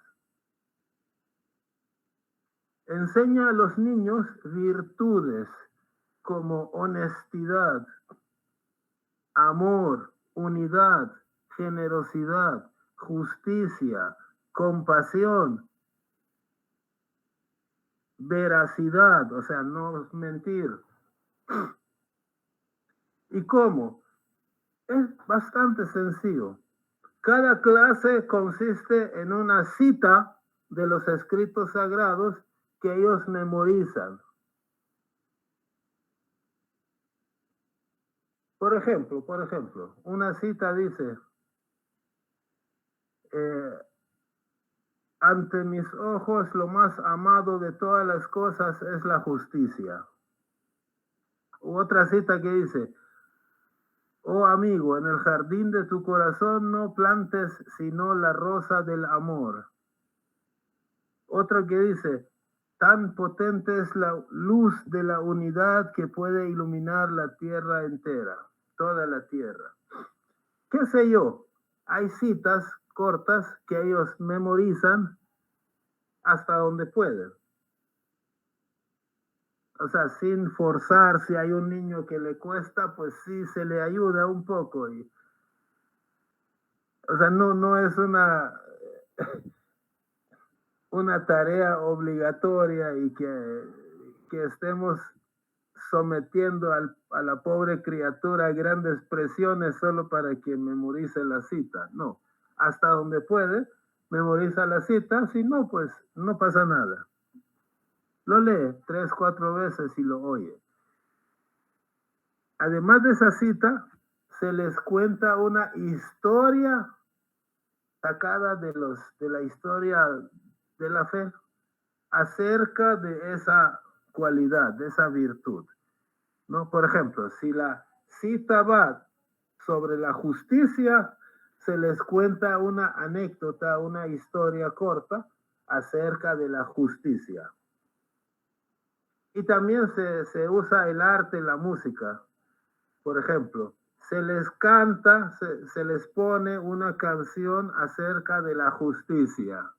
S1: Enseña a los niños virtudes como honestidad, amor, unidad, generosidad, justicia, compasión, veracidad, o sea, no mentir. ¿Y cómo? Es bastante sencillo. Cada clase consiste en una cita de los escritos sagrados que ellos memorizan. Por ejemplo, una cita dice, ante mis ojos lo más amado de todas las cosas es la justicia. U otra cita que dice, oh amigo, en el jardín de tu corazón no plantes sino la rosa del amor. Otra que dice, tan potente es la luz de la unidad que puede iluminar la tierra entera, toda la tierra. ¿Qué sé yo? Hay citas cortas que ellos memorizan hasta donde pueden. O sea, sin forzar, si hay un niño que le cuesta, pues sí se le ayuda un poco. Y, o sea, no es una tarea obligatoria y que estemos sometiendo a la pobre criatura a grandes presiones solo para que memorice la cita. No, hasta donde puede, memoriza la cita, si no, pues no pasa nada. Lo lee 3, 4 veces y lo oye. Además de esa cita, se les cuenta una historia sacada de la historia de la fe acerca de esa cualidad, de esa virtud. ¿No? Por ejemplo, si la cita va sobre la justicia, se les cuenta una anécdota, una historia corta acerca de la justicia. Y también se usa el arte, la música. Por ejemplo, se les canta, se les pone una canción acerca de la justicia,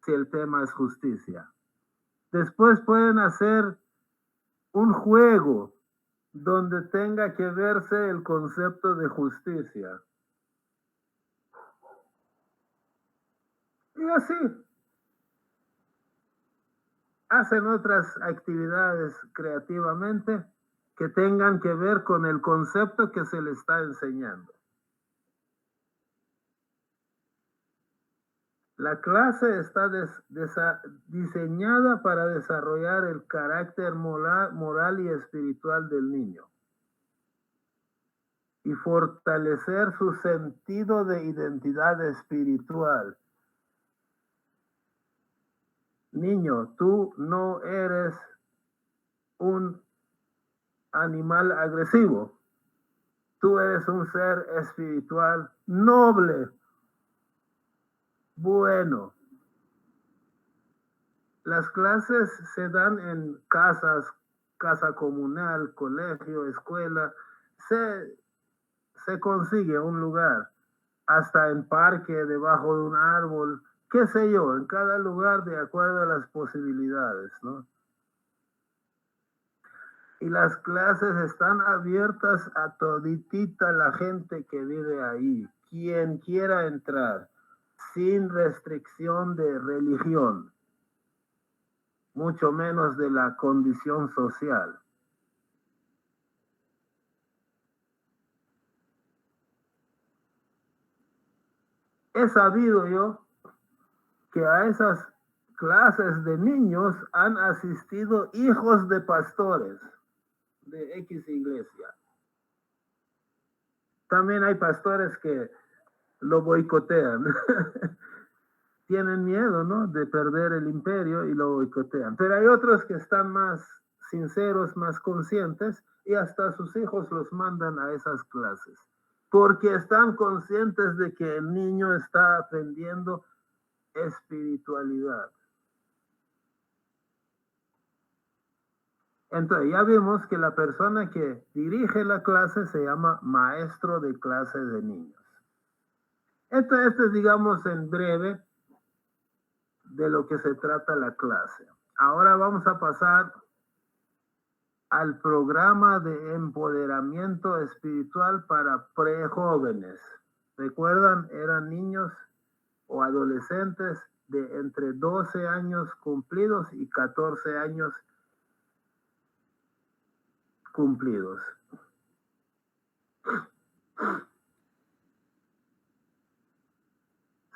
S1: si el tema es justicia. Después pueden hacer un juego donde tenga que verse el concepto de justicia. Y así hacen otras actividades creativamente que tengan que ver con el concepto que se les está enseñando. La clase está diseñada para desarrollar el carácter moral y espiritual del niño y fortalecer su sentido de identidad espiritual. Niño, tú no eres un animal agresivo. Tú eres un ser espiritual noble, bueno. Las clases se dan en casas, casa comunal, colegio, escuela. Se consigue un lugar, hasta en parque, debajo de un árbol, qué sé yo, en cada lugar de acuerdo a las posibilidades, ¿no? Y las clases están abiertas a toditita la gente que vive ahí, quien quiera entrar, sin restricción de religión, mucho menos de la condición social. he sabido yo que a esas clases de niños han asistido hijos de pastores de X iglesia. También hay pastores que lo boicotean. Tienen miedo, ¿no?, de perder el imperio y lo boicotean. Pero hay otros que están más sinceros, más conscientes, y hasta sus hijos los mandan a esas clases, porque están conscientes de que el niño está aprendiendo espiritualidad. Entonces ya vimos que la persona que dirige la clase se llama maestro de clase de niños. Esto es, digamos, en breve de lo que se trata la clase. Ahora vamos a pasar al programa de empoderamiento espiritual para prejóvenes. ¿Recuerdan? Eran niños o adolescentes de entre 12 años cumplidos y 14 años cumplidos.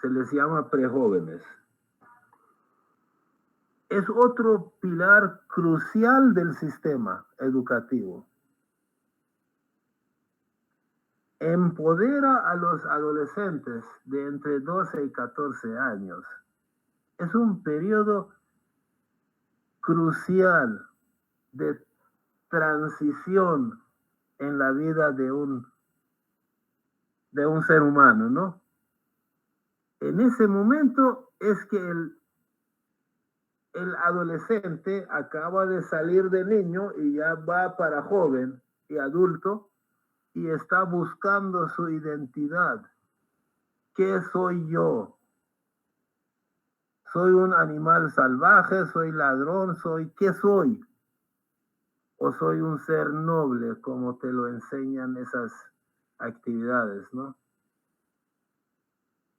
S1: Se les llama prejóvenes. Es otro pilar crucial del sistema educativo. Empodera a los adolescentes de entre 12 y 14 años. Es un periodo crucial de transición en la vida de un ser humano, ¿no? En ese momento es que el adolescente acaba de salir de niño y ya va para joven y adulto y está buscando su identidad. ¿Qué soy yo? ¿Soy un animal salvaje? ¿Soy ladrón? ¿Qué soy? ¿O soy un ser noble, como te lo enseñan esas actividades, ¿no?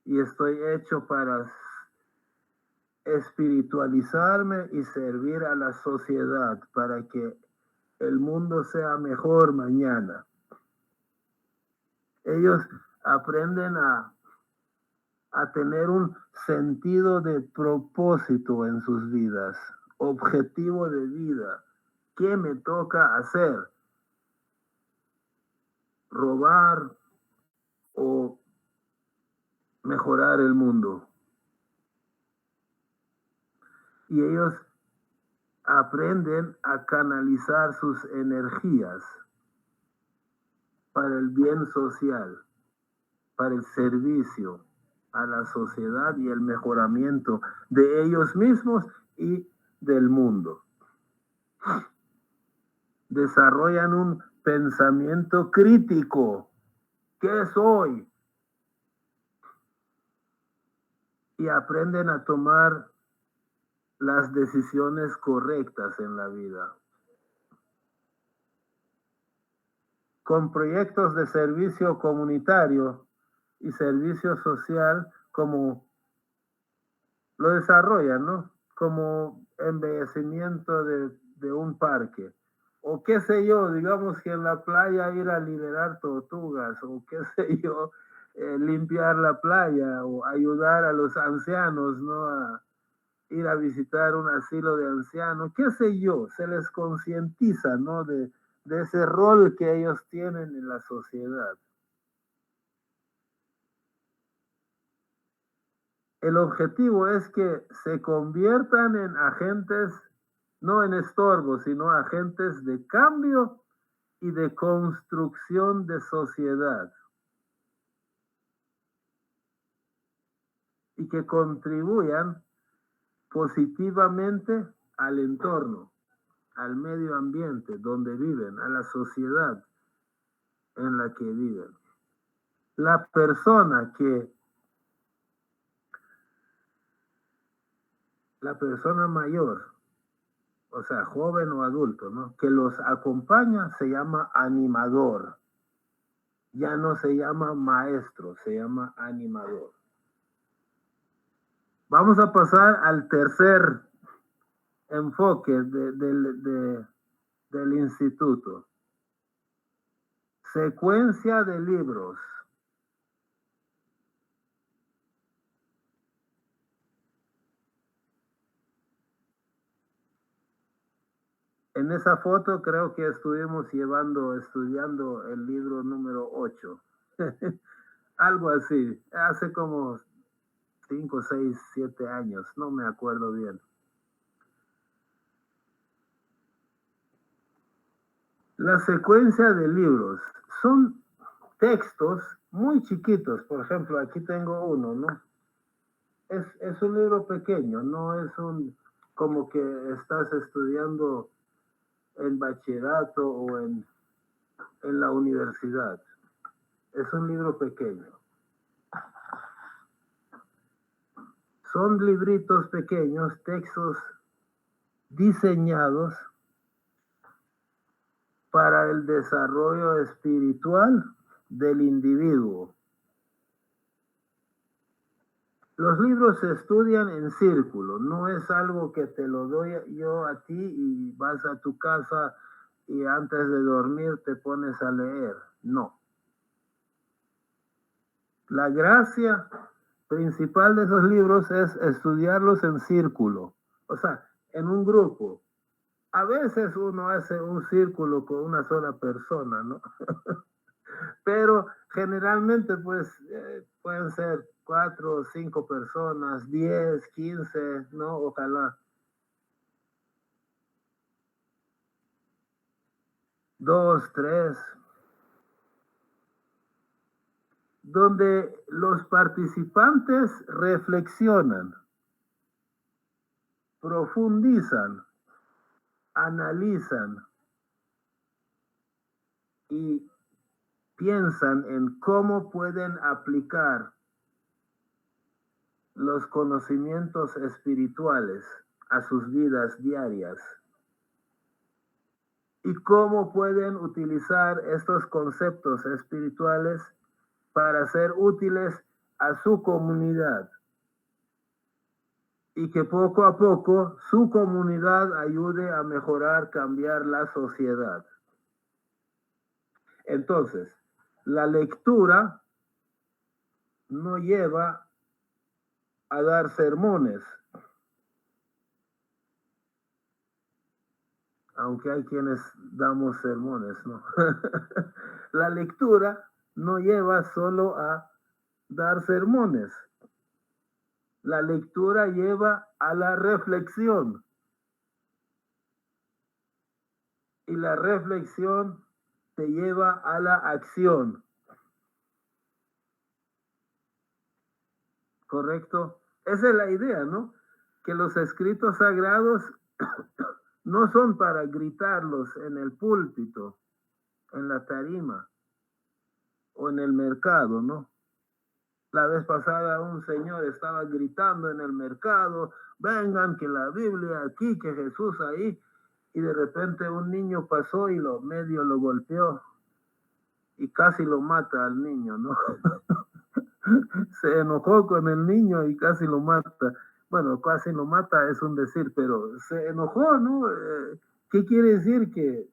S1: Y estoy hecho para espiritualizarme y servir a la sociedad para que el mundo sea mejor mañana. Ellos aprenden a tener un sentido de propósito en sus vidas, objetivo de vida. ¿Qué me toca hacer? ¿Robar o mejorar el mundo? Y ellos aprenden a canalizar sus energías para el bien social, para el servicio a la sociedad y el mejoramiento de ellos mismos y del mundo. Desarrollan un pensamiento crítico. ¿Qué soy? Y aprenden a tomar las decisiones correctas en la vida. Con proyectos de servicio comunitario y servicio social, como lo desarrollan, ¿no? Como embellecimiento de un parque. O qué sé yo, digamos que en la playa ir a liberar tortugas, o qué sé yo, limpiar la playa, o ayudar a los ancianos, ¿no? A ir a visitar un asilo de ancianos, qué sé yo, se les concientiza, ¿no?, de ese rol que ellos tienen en la sociedad. El objetivo es que se conviertan en agentes, no en estorbos, sino agentes de cambio y de construcción de sociedad. Y que contribuyan positivamente al entorno, al medio ambiente donde viven, a la sociedad en la que viven. La persona mayor, o sea, joven o adulto, ¿no?, que los acompaña, se llama animador. Ya no se llama maestro, se llama animador. Vamos a pasar al tercer enfoque del instituto. Secuencia de libros. En esa foto creo que estuvimos estudiando el libro número 8. Algo así, hace como 5, 6, 7 años, no me acuerdo bien. La secuencia de libros son textos muy chiquitos. Por ejemplo, aquí tengo uno, ¿no? Es un libro pequeño, no es como que estás estudiando en bachillerato o en la universidad. Es un libro pequeño. Son libritos pequeños, textos diseñados para el desarrollo espiritual del individuo. Los libros se estudian en círculo, no es algo que te lo doy yo a ti y vas a tu casa y antes de dormir te pones a leer. No. La gracia principal de esos libros es estudiarlos en círculo, o sea, en un grupo. A veces uno hace un círculo con una sola persona, ¿no? Pero generalmente pues pueden ser 4 o 5 personas, 10, 15, ¿no? Ojalá. 2, 3, donde los participantes reflexionan, profundizan, analizan y piensan en cómo pueden aplicar los conocimientos espirituales a sus vidas diarias y cómo pueden utilizar estos conceptos espirituales para ser útiles a su comunidad y que poco a poco su comunidad ayude a mejorar, cambiar la sociedad. Entonces, la lectura no lleva a dar sermones, aunque hay quienes damos sermones, ¿no? La lectura no lleva solo a dar sermones. La lectura lleva a la reflexión. Y la reflexión te lleva a la acción. ¿Correcto? Esa es la idea, ¿no? Que los escritos sagrados no son para gritarlos en el púlpito, en la tarima o en el mercado, ¿no? La vez pasada un señor estaba gritando en el mercado, vengan que la Biblia aquí, que Jesús ahí, y de repente un niño pasó y medio lo golpeó y casi lo mata al niño, ¿no? Se enojó con el niño y casi lo mata. Bueno, casi lo mata es un decir, pero se enojó, ¿no? ¿Qué quiere decir? Que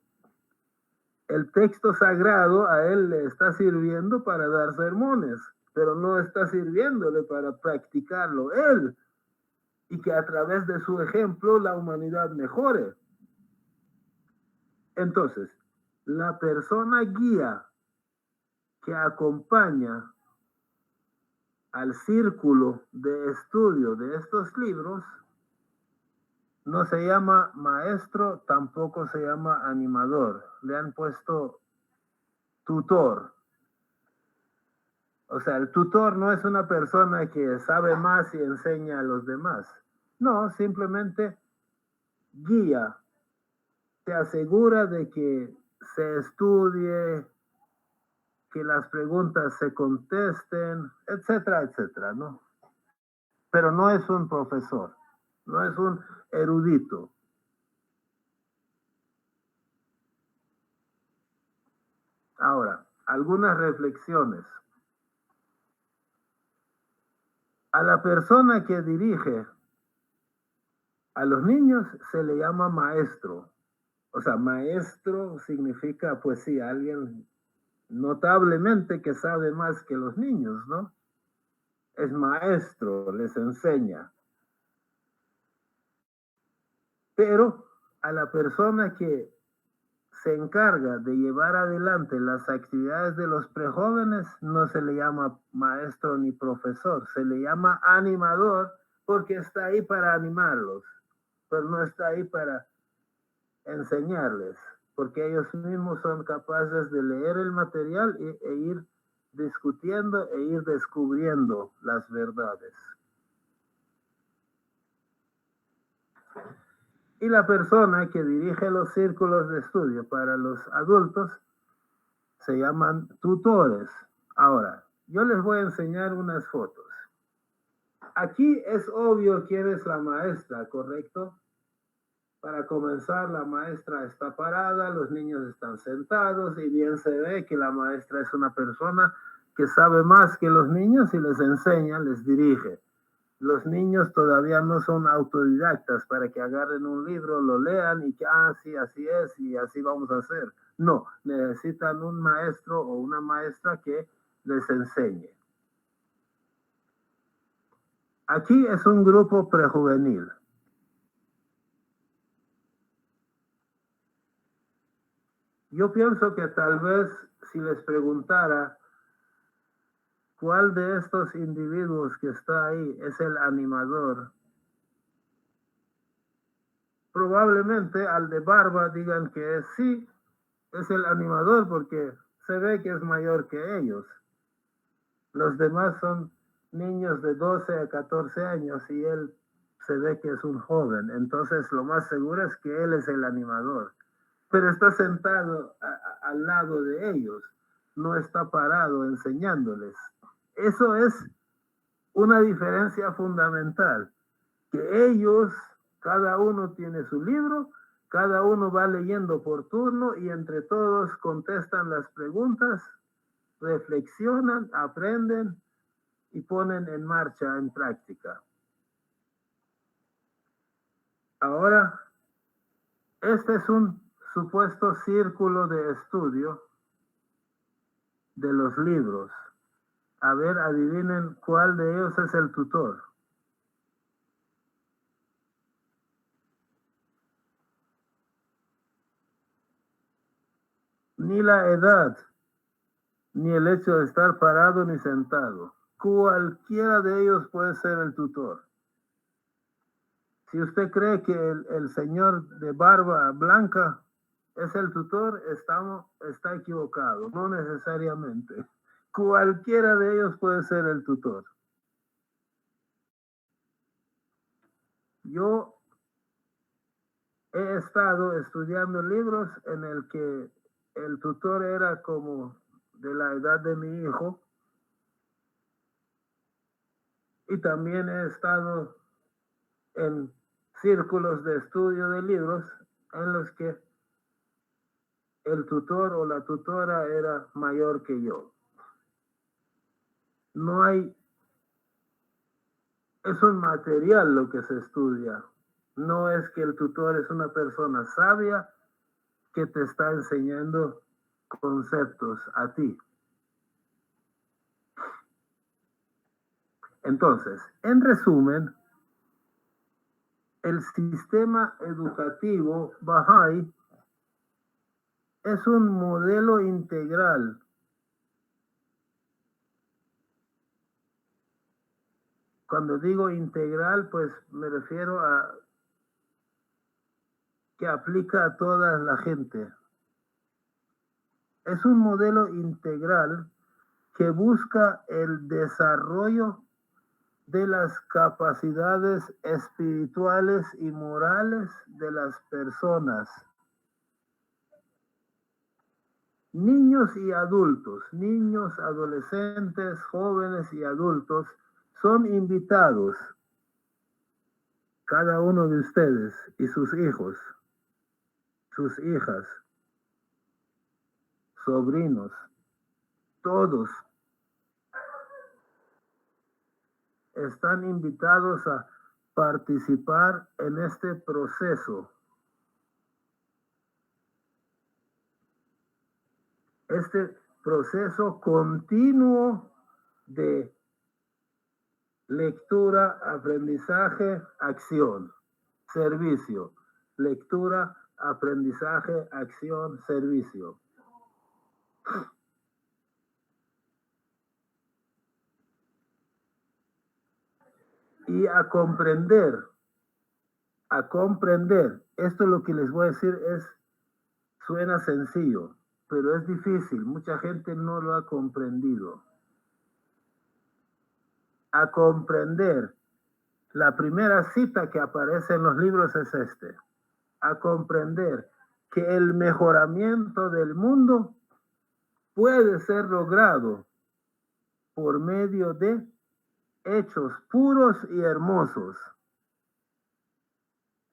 S1: el texto sagrado a él le está sirviendo para dar sermones, pero no está sirviéndole para practicarlo él y que a través de su ejemplo la humanidad mejore. Entonces, la persona guía que acompaña al círculo de estudio de estos libros no se llama maestro, tampoco se llama animador. Le han puesto tutor. O sea, el tutor no es una persona que sabe más y enseña a los demás. No, simplemente guía. Se asegura de que se estudie, que las preguntas se contesten, etcétera, etcétera, ¿no? Pero no es un profesor, no es un erudito. Ahora, algunas reflexiones. A la persona que dirige a los niños se le llama maestro. O sea, maestro significa, pues sí, alguien notablemente que sabe más que los niños, ¿no? Es maestro, les enseña. Pero a la persona que se encarga de llevar adelante las actividades de los prejóvenes no se le llama maestro ni profesor, se le llama animador porque está ahí para animarlos, pero no está ahí para enseñarles, porque ellos mismos son capaces de leer el material e ir discutiendo e ir descubriendo las verdades. Y la persona que dirige los círculos de estudio para los adultos se llaman tutores. Ahora, yo les voy a enseñar unas fotos. Aquí es obvio quién es la maestra, ¿correcto? Para comenzar, la maestra está parada, los niños están sentados y bien se ve que la maestra es una persona que sabe más que los niños y les enseña, les dirige. Los niños todavía no son autodidactas para que agarren un libro, lo lean y que, sí, así es y así vamos a hacer. No, necesitan un maestro o una maestra que les enseñe. Aquí es un grupo prejuvenil. Yo pienso que tal vez si les preguntara cuál de estos individuos que está ahí es el animador, probablemente al de barba digan que sí, es el animador porque se ve que es mayor que ellos. Los demás son niños de 12 a 14 años y él se ve que es un joven. Entonces lo más seguro es que él es el animador. Pero está sentado al lado de ellos, no está parado enseñándoles. Eso es una diferencia fundamental, que ellos, cada uno tiene su libro, cada uno va leyendo por turno y entre todos contestan las preguntas, reflexionan, aprenden y ponen en marcha, en práctica. Ahora, este es un supuesto círculo de estudio de los libros. A ver, adivinen cuál de ellos es el tutor. Ni la edad, ni el hecho de estar parado ni sentado. Cualquiera de ellos puede ser el tutor. Si usted cree que el señor de barba blanca es el tutor, está equivocado, no necesariamente. Cualquiera de ellos puede ser el tutor. Yo he estado estudiando libros en el que el tutor era como de la edad de mi hijo y también he estado en círculos de estudio de libros en los que el tutor o la tutora era mayor que yo. No hay, es un material lo que se estudia. No es que el tutor es una persona sabia que te está enseñando conceptos a ti. Entonces, en resumen, el sistema educativo Bahá'í es un modelo integral Cuando digo integral, pues me refiero a que aplica a toda la gente. Es un modelo integral que busca el desarrollo de las capacidades espirituales y morales de las personas. Niños y adultos, niños, adolescentes, jóvenes y adultos son invitados, cada uno de ustedes y sus hijos, sus hijas, sobrinos, todos están invitados a participar en este proceso. Este proceso continuo de lectura, aprendizaje, acción, servicio. lectura, aprendizaje, acción, servicio. Y a comprender, esto lo que les voy a decir suena sencillo, pero es difícil, mucha gente no lo ha comprendido. A comprender, la primera cita que aparece en los libros es a comprender que el mejoramiento del mundo puede ser logrado por medio de hechos puros y hermosos,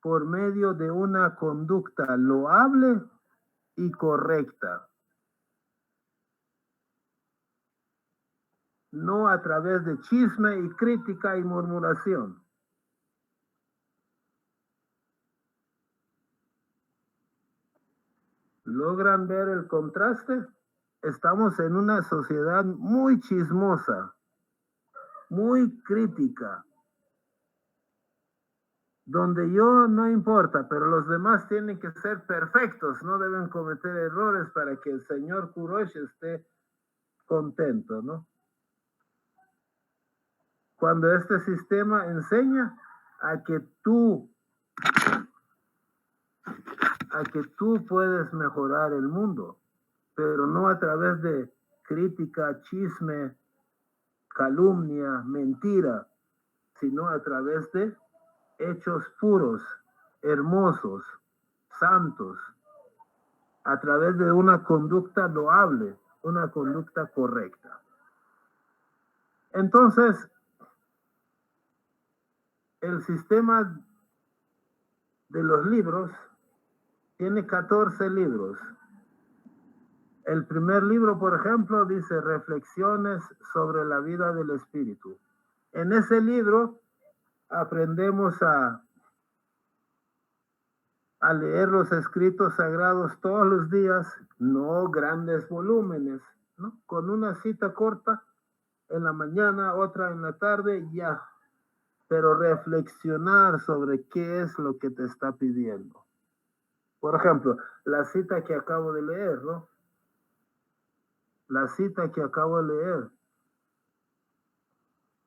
S1: por medio de una conducta loable y correcta, no a través de chisme y crítica y murmuración. ¿Logran ver el contraste? Estamos en una sociedad muy chismosa, muy crítica, donde yo no importa, pero los demás tienen que ser perfectos, no deben cometer errores para que el señor Kurosh esté contento, ¿no? Cuando este sistema enseña a que tú puedes mejorar el mundo, pero no a través de crítica, chisme, calumnia, mentira, sino a través de hechos puros, hermosos, santos, a través de una conducta loable, una conducta correcta. Entonces, el sistema de los libros tiene 14 libros. El primer libro, por ejemplo, dice Reflexiones sobre la vida del espíritu. En ese libro aprendemos a leer los escritos sagrados todos los días, no grandes volúmenes, ¿no? Con una cita corta en la mañana, otra en la tarde, ya. Pero reflexionar sobre qué es lo que te está pidiendo. Por ejemplo, la cita que acabo de leer, ¿no? La cita que acabo de leer,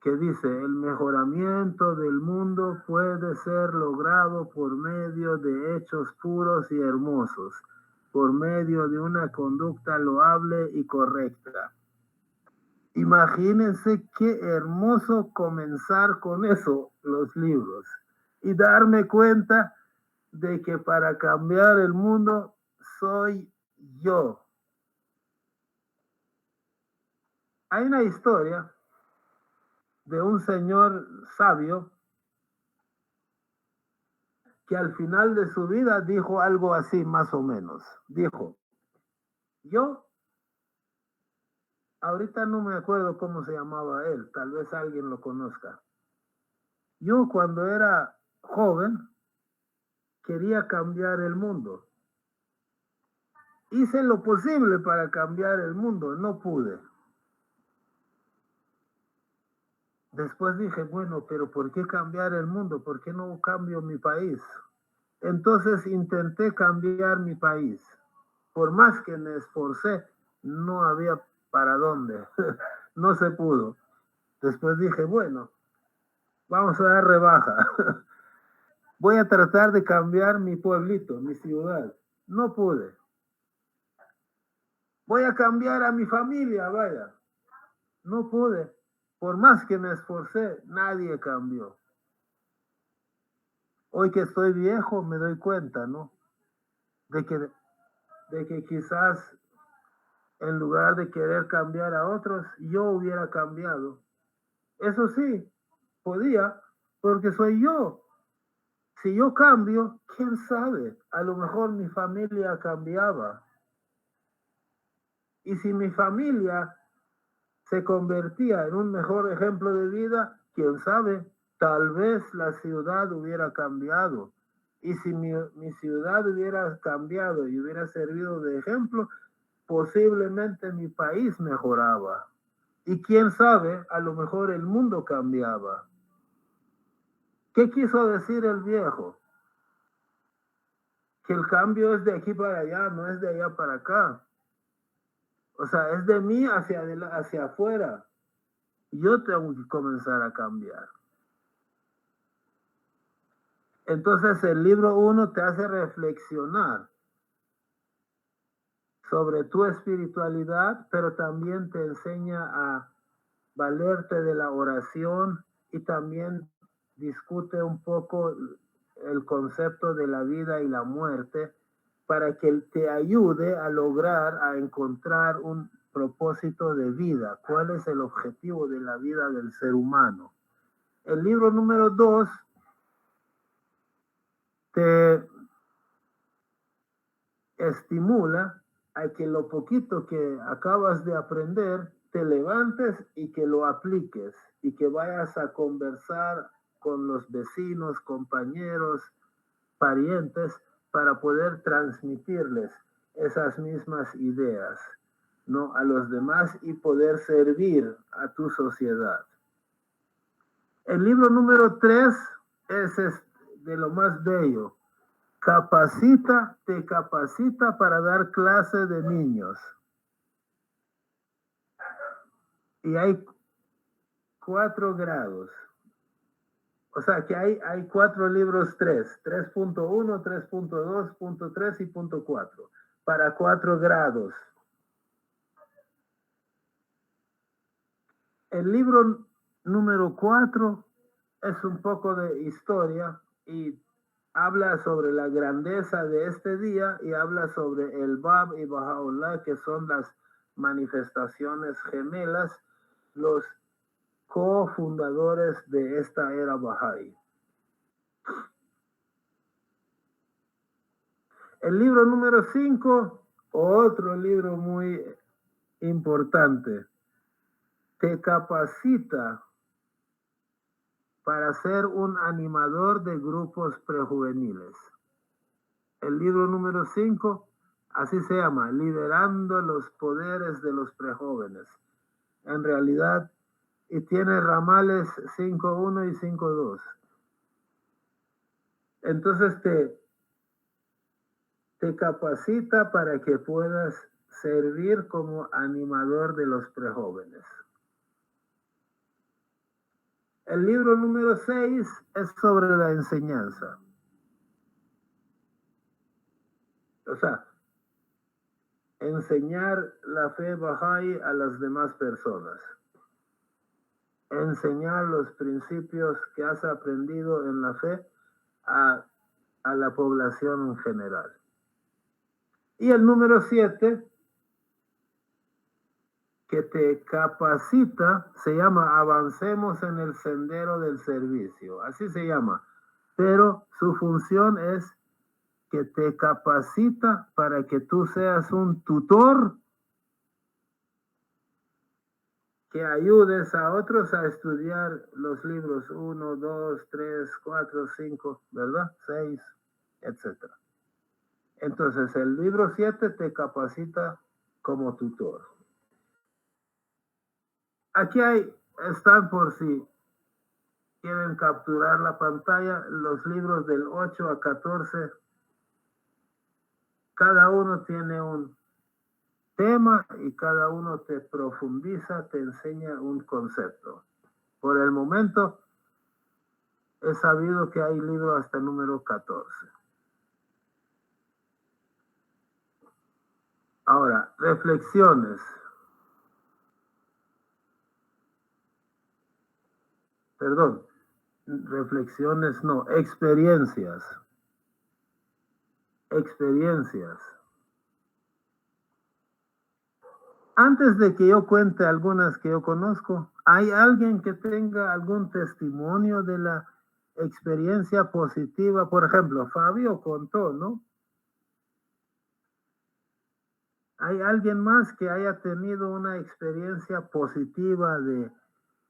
S1: que dice, el mejoramiento del mundo puede ser logrado por medio de hechos puros y hermosos, por medio de una conducta loable y correcta. Imagínense qué hermoso comenzar con eso, los libros, y darme cuenta de que para cambiar el mundo soy yo. Hay una historia de un señor sabio que al final de su vida dijo algo así, más o menos. Dijo, yo, ahorita no me acuerdo cómo se llamaba él, tal vez alguien lo conozca. Yo cuando era joven quería cambiar el mundo. Hice lo posible para cambiar el mundo, no pude. Después dije, bueno, pero ¿por qué cambiar el mundo? ¿Por qué no cambio mi país? Entonces intenté cambiar mi país. Por más que me esforcé, no había para dónde. No se pudo. Después dije, bueno, vamos a dar rebaja. Voy a tratar de cambiar mi pueblito, mi ciudad. No pude. Voy a cambiar a mi familia, vaya. No pude. Por más que me esforcé, nadie cambió. Hoy que estoy viejo me doy cuenta, ¿no? De que quizás en lugar de querer cambiar a otros, yo hubiera cambiado. Eso sí, podía, porque soy yo. Si yo cambio, quién sabe, a lo mejor mi familia cambiaba. Y si mi familia se convertía en un mejor ejemplo de vida, quién sabe, tal vez la ciudad hubiera cambiado. Y si mi ciudad hubiera cambiado y hubiera servido de ejemplo, posiblemente mi país mejoraba. Y quién sabe, a lo mejor el mundo cambiaba. ¿Qué quiso decir el viejo? que el cambio es de aquí para allá, no es de allá para acá. O sea, es de mí hacia afuera. Yo tengo que comenzar a cambiar. Entonces el libro 1 te hace reflexionar sobre tu espiritualidad, pero también te enseña a valerte de la oración y también discute un poco el concepto de la vida y la muerte para que te ayude a lograr, a encontrar un propósito de vida. ¿Cuál es el objetivo de la vida del ser humano? El libro número 2 te estimula a que lo poquito que acabas de aprender te levantes y que lo apliques y que vayas a conversar con los vecinos, compañeros, parientes para poder transmitirles esas mismas ideas, ¿no? A los demás y poder servir a tu sociedad. El libro número 3 es de lo más bello. Te capacita para dar clase de niños. Y hay 4 grados. O sea que hay 4 libros 3.1, 3.2, punto 3 y punto 4. Para 4 grados. El libro número 4 es un poco de historia y habla sobre la grandeza de este día y habla sobre el Bab y Baha'u'llah, que son las manifestaciones gemelas, los cofundadores de esta era Baha'i. El libro número 5, otro libro muy importante, te capacita para ser un animador de grupos prejuveniles. El libro número 5, así se llama, Liberando los poderes de los prejóvenes. En realidad, y tiene ramales 5.1 y 5.2. Entonces te capacita para que puedas servir como animador de los prejóvenes. El libro número 6 es sobre la enseñanza. O sea, enseñar la fe Baha'i a las demás personas. Enseñar los principios que has aprendido en la fe a la población en general. Y el número 7, que te capacita, se llama Avancemos en el Sendero del Servicio. Así se llama. Pero su función es que te capacita para que tú seas un tutor que ayudes a otros a estudiar los libros 1, 2, 3, 4, 5, ¿verdad? 6, etc. Entonces, el libro 7 te capacita como tutor. Aquí están por si quieren capturar la pantalla, los libros del 8 a 14. Cada uno tiene un tema y cada uno te profundiza, te enseña un concepto. Por el momento, he sabido que hay libros hasta el número 14. Ahora, reflexiones. Perdón, reflexiones no, experiencias. Experiencias. Antes de que yo cuente algunas que yo conozco, ¿hay alguien que tenga algún testimonio de la experiencia positiva? Por ejemplo, Fabio contó, ¿no? ¿Hay alguien más que haya tenido una experiencia positiva de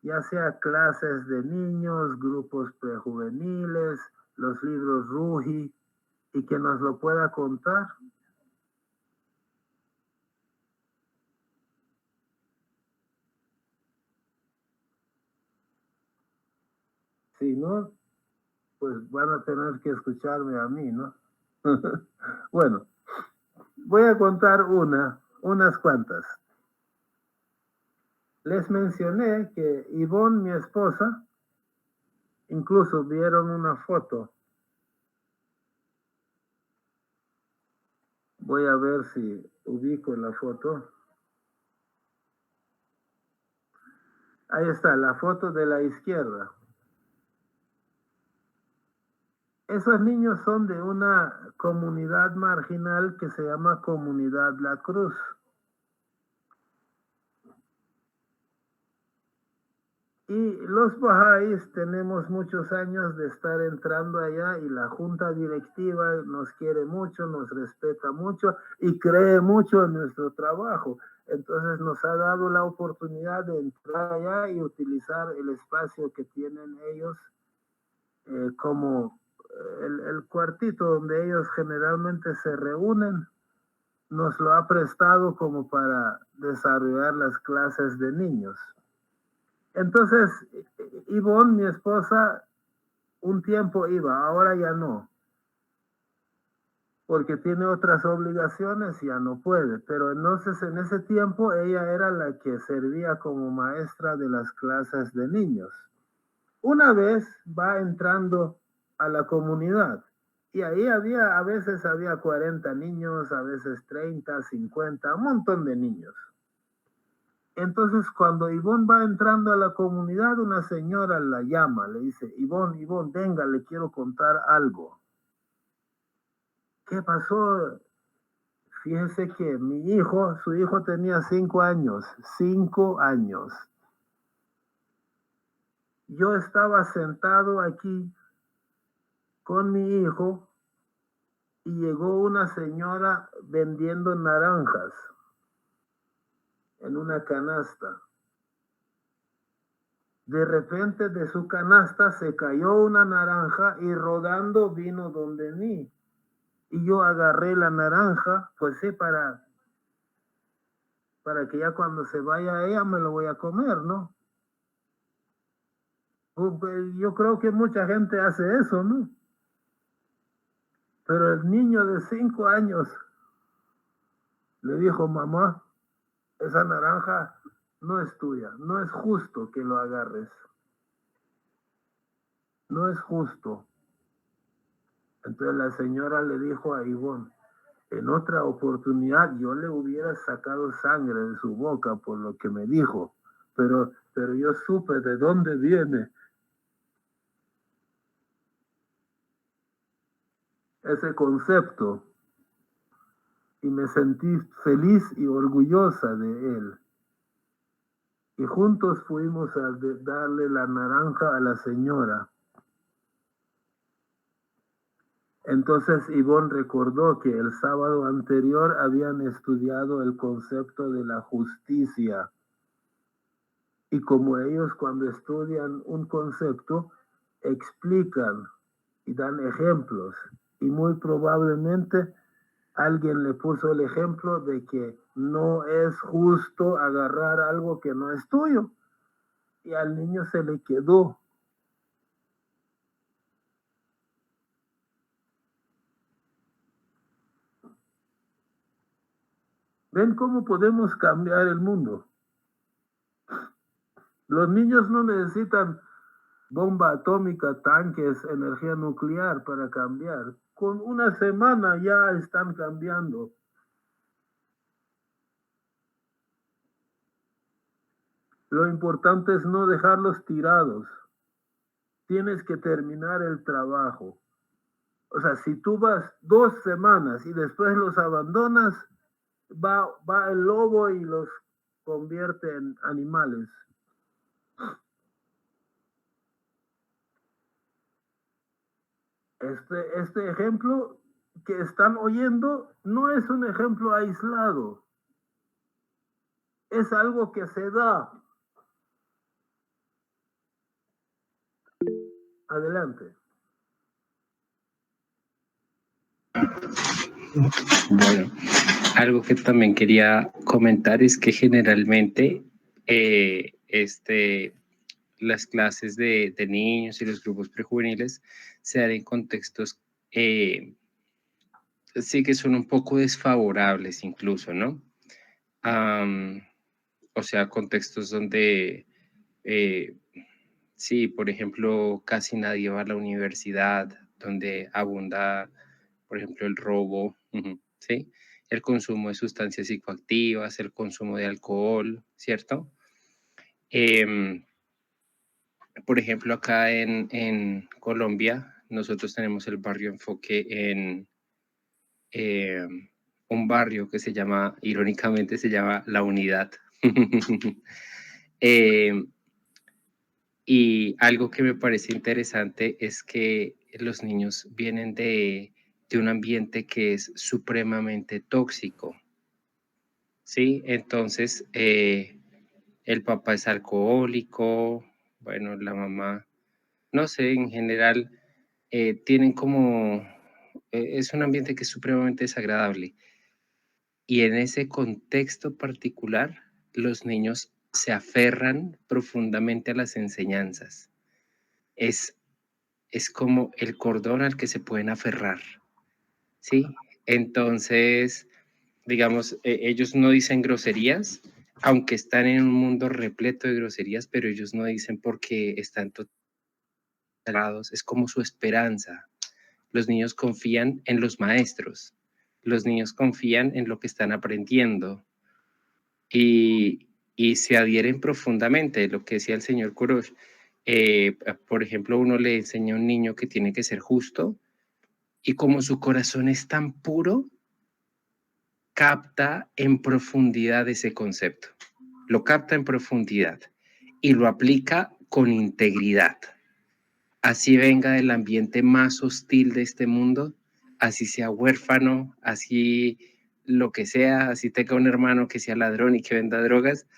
S1: ya sea clases de niños, grupos prejuveniles, los libros Ruhi, y que nos lo pueda contar? Si no, pues van a tener que escucharme a mí, ¿no? Bueno, voy a contar unas cuantas. Les mencioné que Ivonne, mi esposa, incluso vieron una foto. Voy a ver si ubico la foto. Ahí está, la foto de la izquierda. Esos niños son de una comunidad marginal que se llama Comunidad La Cruz. Y los bahá'ís tenemos muchos años de estar entrando allá y la junta directiva nos quiere mucho, nos respeta mucho y cree mucho en nuestro trabajo. Entonces nos ha dado la oportunidad de entrar allá y utilizar el espacio que tienen ellos como el cuartito donde ellos generalmente se reúnen. Nos lo ha prestado como para desarrollar las clases de niños. Entonces, Ivonne, mi esposa, un tiempo iba, ahora ya no, porque tiene otras obligaciones y ya no puede. Pero entonces en ese tiempo ella era la que servía como maestra de las clases de niños. Una vez va entrando a la comunidad y ahí a veces había 40 niños, a veces 30, 50, un montón de niños. Entonces, cuando Ivonne va entrando a la comunidad, una señora la llama, le dice, Ivonne, venga, le quiero contar algo. ¿Qué pasó? Fíjese que su hijo tenía 5 años, 5 años. Yo estaba sentado aquí con mi hijo y llegó una señora vendiendo naranjas en una canasta. De repente de su canasta se cayó una naranja y rodando vino donde mí. Y yo agarré la naranja, pues sí, para que ya cuando se vaya ella me lo voy a comer, ¿no? Yo creo que mucha gente hace eso, ¿no? Pero el niño de 5 años le dijo, mamá, esa naranja no es tuya, no es justo que lo agarres. No es justo. Entonces la señora le dijo a Ivonne, en otra oportunidad yo le hubiera sacado sangre de su boca por lo que me dijo, pero yo supe de dónde viene ese concepto y me sentí feliz y orgullosa de él. Y juntos fuimos a darle la naranja a la señora. Entonces Ivonne recordó que el sábado anterior habían estudiado el concepto de la justicia. Y como ellos cuando estudian un concepto, explican y dan ejemplos. Y muy probablemente alguien le puso el ejemplo de que no es justo agarrar algo que no es tuyo. Y al niño se le quedó. ¿Ven cómo podemos cambiar el mundo? Los niños no necesitan bomba atómica, tanques, energía nuclear para cambiar. Con una semana ya están cambiando. Lo importante es no dejarlos tirados. Tienes que terminar el trabajo. O sea, si tú vas 2 semanas y después los abandonas, va el lobo y los convierte en animales. Este ejemplo que están oyendo no es un ejemplo aislado. Es algo que se da. Adelante.
S3: Bueno, algo que también quería comentar es que generalmente las clases de niños y los grupos prejuveniles se dan en contextos sí que son un poco desfavorables incluso, ¿no? O sea, contextos donde, eh, sí, por ejemplo, casi nadie va a la universidad, donde abunda, por ejemplo, el robo, ¿sí? El consumo de sustancias psicoactivas, el consumo de alcohol, ¿cierto? Em, por ejemplo, acá en Colombia, nosotros tenemos el barrio Enfoque en un barrio que se llama, irónicamente, se llama La Unidad. Em, y algo que me parece interesante es que los niños vienen de un ambiente que es supremamente tóxico, ¿sí? Entonces, el papá es alcohólico, bueno, la mamá, no sé, en general, tienen como, es un ambiente que es supremamente desagradable. Y en ese contexto particular, los niños se aferran profundamente a las enseñanzas. Es, es como el cordón al que se pueden aferrar, ¿sí? Entonces, digamos, ellos no dicen groserías, aunque están en un mundo repleto de groserías, pero ellos no dicen porque están totalizados, es como su esperanza. Los niños confían en los maestros, los niños confían en lo que están aprendiendo y, y se adhieren profundamente, lo que decía el señor Kurosh. Por ejemplo, uno le enseña a un niño que tiene que ser justo y como su corazón es tan puro, capta en profundidad ese concepto, lo capta en profundidad y lo aplica con integridad. Así venga del ambiente más hostil de este mundo, así sea huérfano, así lo que sea, así tenga un hermano que sea ladrón y que venda drogas,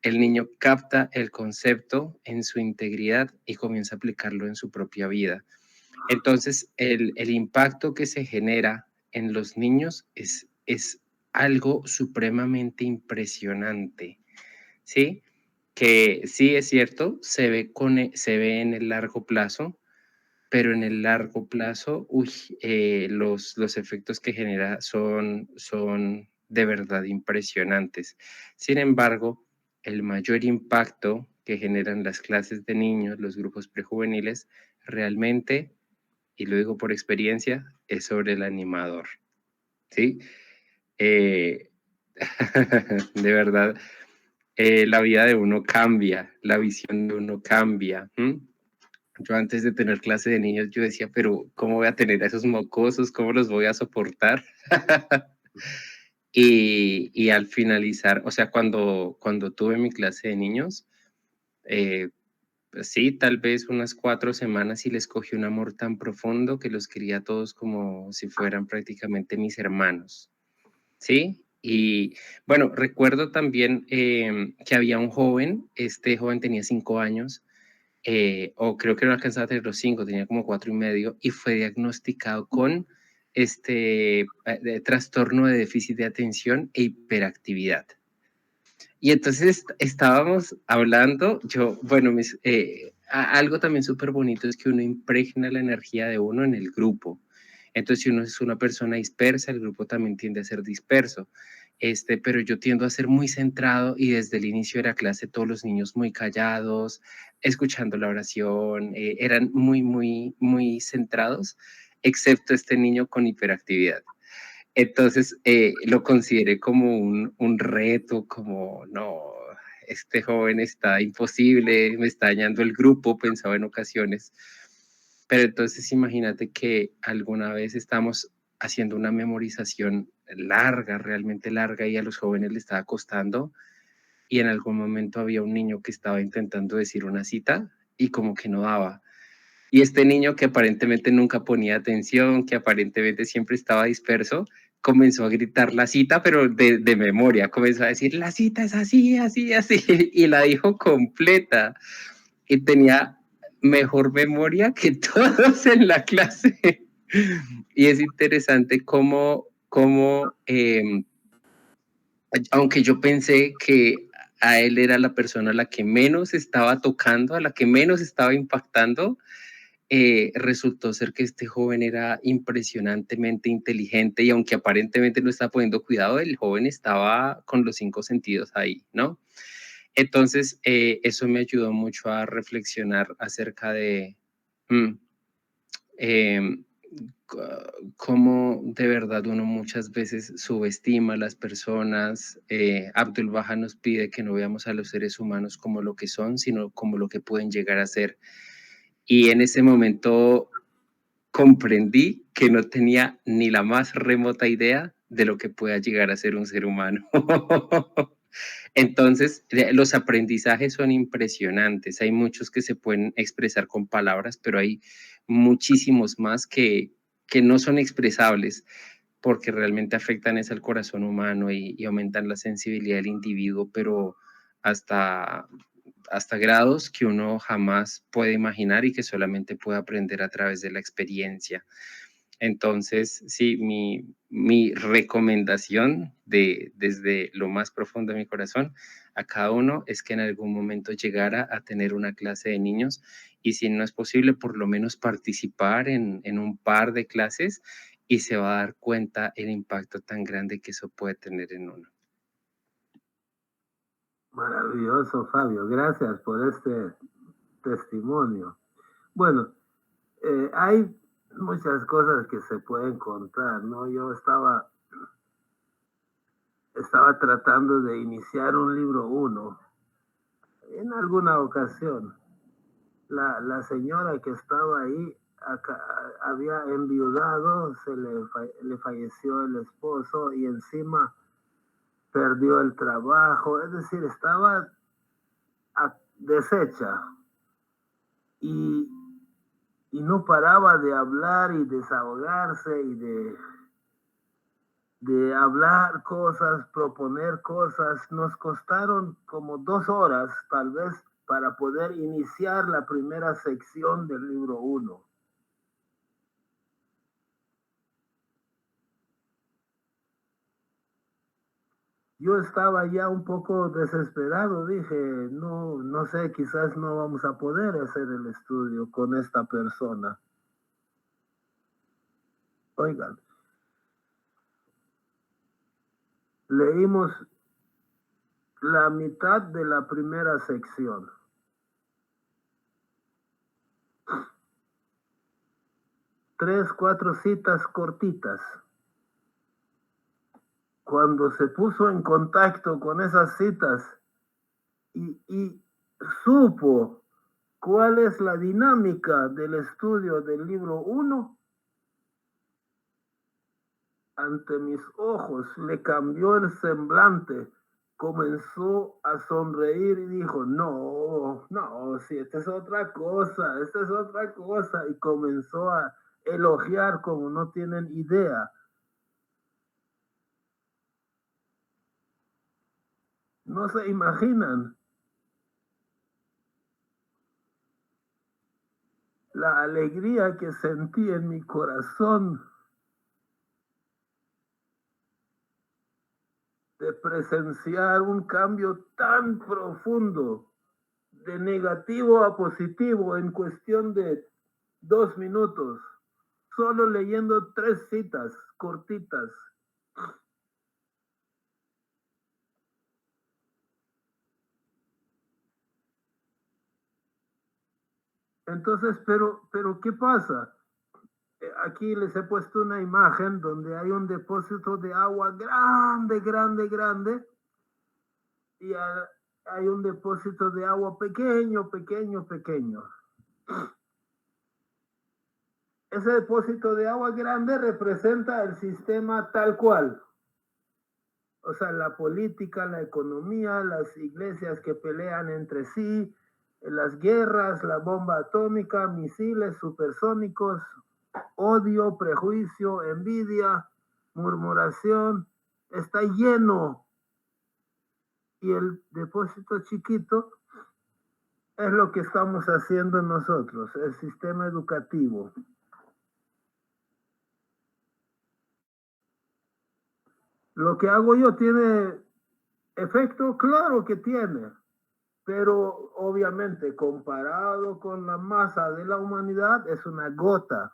S3: el niño capta el concepto en su integridad y comienza a aplicarlo en su propia vida. Entonces, el impacto que se genera en los niños es algo supremamente impresionante, ¿sí? Que sí es cierto, se ve en el largo plazo, pero en el largo plazo, los efectos que genera son de verdad impresionantes. Sin embargo, el mayor impacto que generan las clases de niños, los grupos prejuveniles, realmente, y lo digo por experiencia, es sobre el animador, ¿sí? Eh, de verdad, la vida de uno cambia, la visión de uno cambia. Yo antes de tener clase de niños, yo decía, pero ¿cómo voy a tener a esos mocosos? ¿Cómo los voy a soportar? Y al finalizar, o sea, cuando tuve mi clase de niños, eh, pues sí, tal vez unas 4 semanas y les cogí un amor tan profundo que los quería a todos como si fueran prácticamente mis hermanos, ¿sí? Y bueno, recuerdo también que había un joven, este joven tenía 5 años, o creo que no alcanzaba a tener los 5, tenía como 4 y medio, y fue diagnosticado con trastorno de déficit de atención e hiperactividad. Y entonces estábamos hablando, bueno, algo también súper bonito es que uno impregna la energía de uno en el grupo. Entonces, si uno es una persona dispersa, el grupo también tiende a ser disperso. Pero yo tiendo a ser muy centrado y desde el inicio de la clase todos los niños muy callados, escuchando la oración, eran muy, muy, muy centrados, excepto este niño con hiperactividad. Entonces, lo consideré como un reto, como, no, este joven está imposible, me está dañando el grupo, pensaba en ocasiones. Pero entonces imagínate que alguna vez estamos haciendo una memorización larga, realmente larga, y a los jóvenes le estaba costando, y en algún momento había un niño que estaba intentando decir una cita y como que no daba. Y este niño que aparentemente nunca ponía atención, que aparentemente siempre estaba disperso, comenzó a gritar la cita, pero de memoria, comenzó a decir, la cita es así, así, así, y la dijo completa. Y tenía mejor memoria que todos en la clase. Y es interesante aunque yo pensé que a él era la persona a la que menos estaba tocando, a la que menos estaba impactando, resultó ser que este joven era impresionantemente inteligente y aunque aparentemente no estaba poniendo cuidado, el joven estaba con los 5 sentidos ahí, ¿no? Entonces, eso me ayudó mucho a reflexionar acerca de em, cómo de verdad uno muchas veces subestima a las personas. Abdul Baha nos pide que no veamos a los seres humanos como lo que son, sino como lo que pueden llegar a ser. Y en ese momento comprendí que no tenía ni la más remota idea de lo que pueda llegar a ser un ser humano. Entonces, los aprendizajes son impresionantes. Hay muchos que se pueden expresar con palabras, pero hay muchísimos más que no son expresables porque realmente afectan es al corazón humano y aumentan la sensibilidad del individuo, pero hasta, hasta grados que uno jamás puede imaginar y que solamente puede aprender a través de la experiencia. Entonces, sí, mi recomendación desde lo más profundo de mi corazón a cada uno es que en algún momento llegara a tener una clase de niños y si no es posible, por lo menos participar en un par de clases y se va a dar cuenta el impacto tan grande que eso puede tener en uno.
S1: Maravilloso, Fabio. Gracias por este testimonio. Bueno, hay muchas cosas que se pueden contar, ¿no? Yo estaba tratando de iniciar un libro 1 en alguna ocasión. La señora que estaba ahí había enviudado, le falleció el esposo y encima perdió el trabajo, es decir, estaba deshecha y no paraba de hablar y desahogarse y de hablar cosas, proponer cosas. Nos costaron como 2 horas tal vez para poder iniciar la primera sección del libro 1. Yo estaba ya un poco desesperado, dije, no sé, quizás no vamos a poder hacer el estudio con esta persona. Oigan, leímos la mitad de la primera sección. Tres, 4 citas cortitas. Cuando se puso en contacto con esas citas y supo cuál es la dinámica del estudio del libro 1, ante mis ojos le cambió el semblante, comenzó a sonreír y dijo, no, si esta es otra cosa, y comenzó a elogiar como no tienen idea. No se imaginan la alegría que sentí en mi corazón de presenciar un cambio tan profundo de negativo a positivo en cuestión de 2 minutos, solo leyendo 3 citas cortitas. Entonces, pero ¿qué pasa? Aquí les he puesto una imagen donde hay un depósito de agua grande, y hay un depósito de agua pequeño. Ese depósito de agua grande representa el sistema tal cual. O sea, la política, la economía, las iglesias que pelean entre sí, las guerras, la bomba atómica, misiles supersónicos, odio, prejuicio, envidia, murmuración, está lleno. Y el depósito chiquito es lo que estamos haciendo nosotros, el sistema educativo. Lo que hago yo tiene efecto, claro que tiene. pero obviamente comparado con la masa de la humanidad es una gota.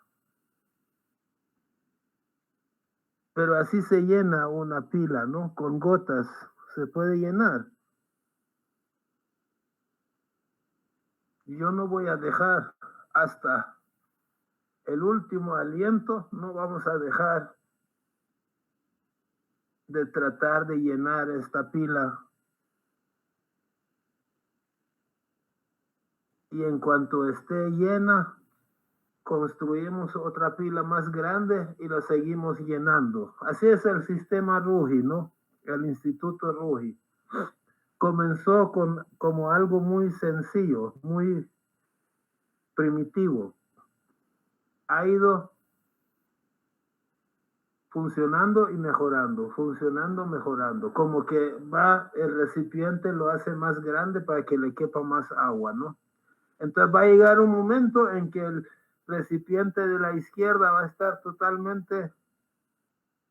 S1: Pero así se llena una pila, ¿no? Con gotas se puede llenar. Yo no voy a dejar hasta el último aliento, no vamos a dejar de tratar de llenar esta pila. Y en cuanto esté llena, construimos otra pila más grande y la seguimos llenando. Así es el sistema Ruhi, ¿no? El Instituto Ruhi. Comenzó como algo muy sencillo, muy primitivo. Ha ido funcionando y mejorando, funcionando, mejorando. Como que va, el recipiente lo hace más grande para que le quepa más agua, ¿no? Entonces va a llegar un momento en que el recipiente de la izquierda va a estar totalmente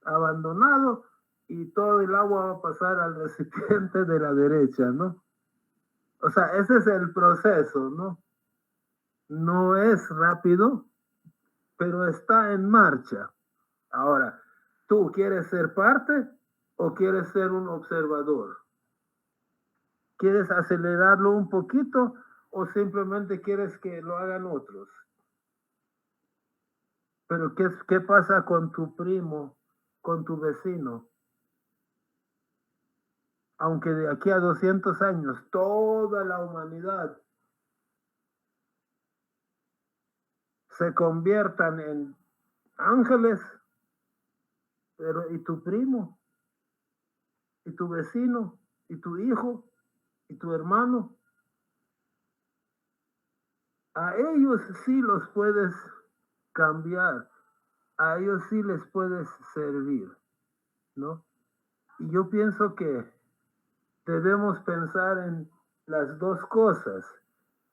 S1: abandonado y todo el agua va a pasar al recipiente de la derecha, ¿no? O sea, ese es el proceso, ¿no? No es rápido, pero está en marcha. Ahora, ¿tú quieres ser parte o quieres ser un observador? ¿Quieres acelerarlo un poquito o simplemente quieres que lo hagan otros? Pero ¿qué pasa con tu primo, con tu vecino? Aunque de aquí a 200 años toda la humanidad se conviertan en ángeles, pero ¿y tu primo? ¿Y tu vecino? ¿Y tu hijo? ¿Y tu hermano? A ellos sí los puedes cambiar, a ellos sí les puedes servir, ¿no? Y yo pienso que debemos pensar en las dos cosas.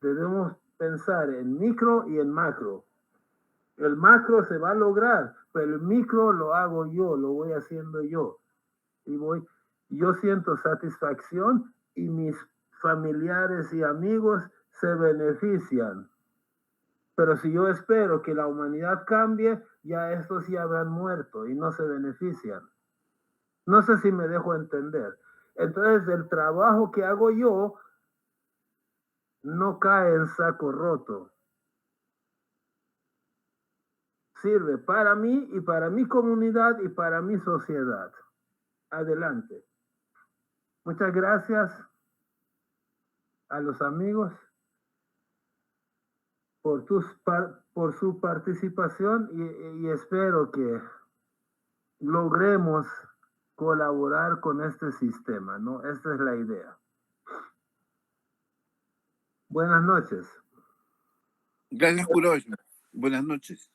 S1: Debemos pensar en micro y en macro. El macro se va a lograr, pero el micro lo hago yo, lo voy haciendo yo. Y yo siento satisfacción y mis familiares y amigos se benefician. Pero si yo espero que la humanidad cambie, ya estos ya habrán muerto y no se benefician. No sé si me dejo entender. Entonces, el trabajo que hago yo no cae en saco roto. Sirve para mí y para mi comunidad y para mi sociedad. Adelante. Muchas gracias a los amigos por su participación y espero que logremos colaborar con este sistema, ¿no? Esta es la idea. Buenas noches.
S4: Gracias, Kurosh. Buenas noches.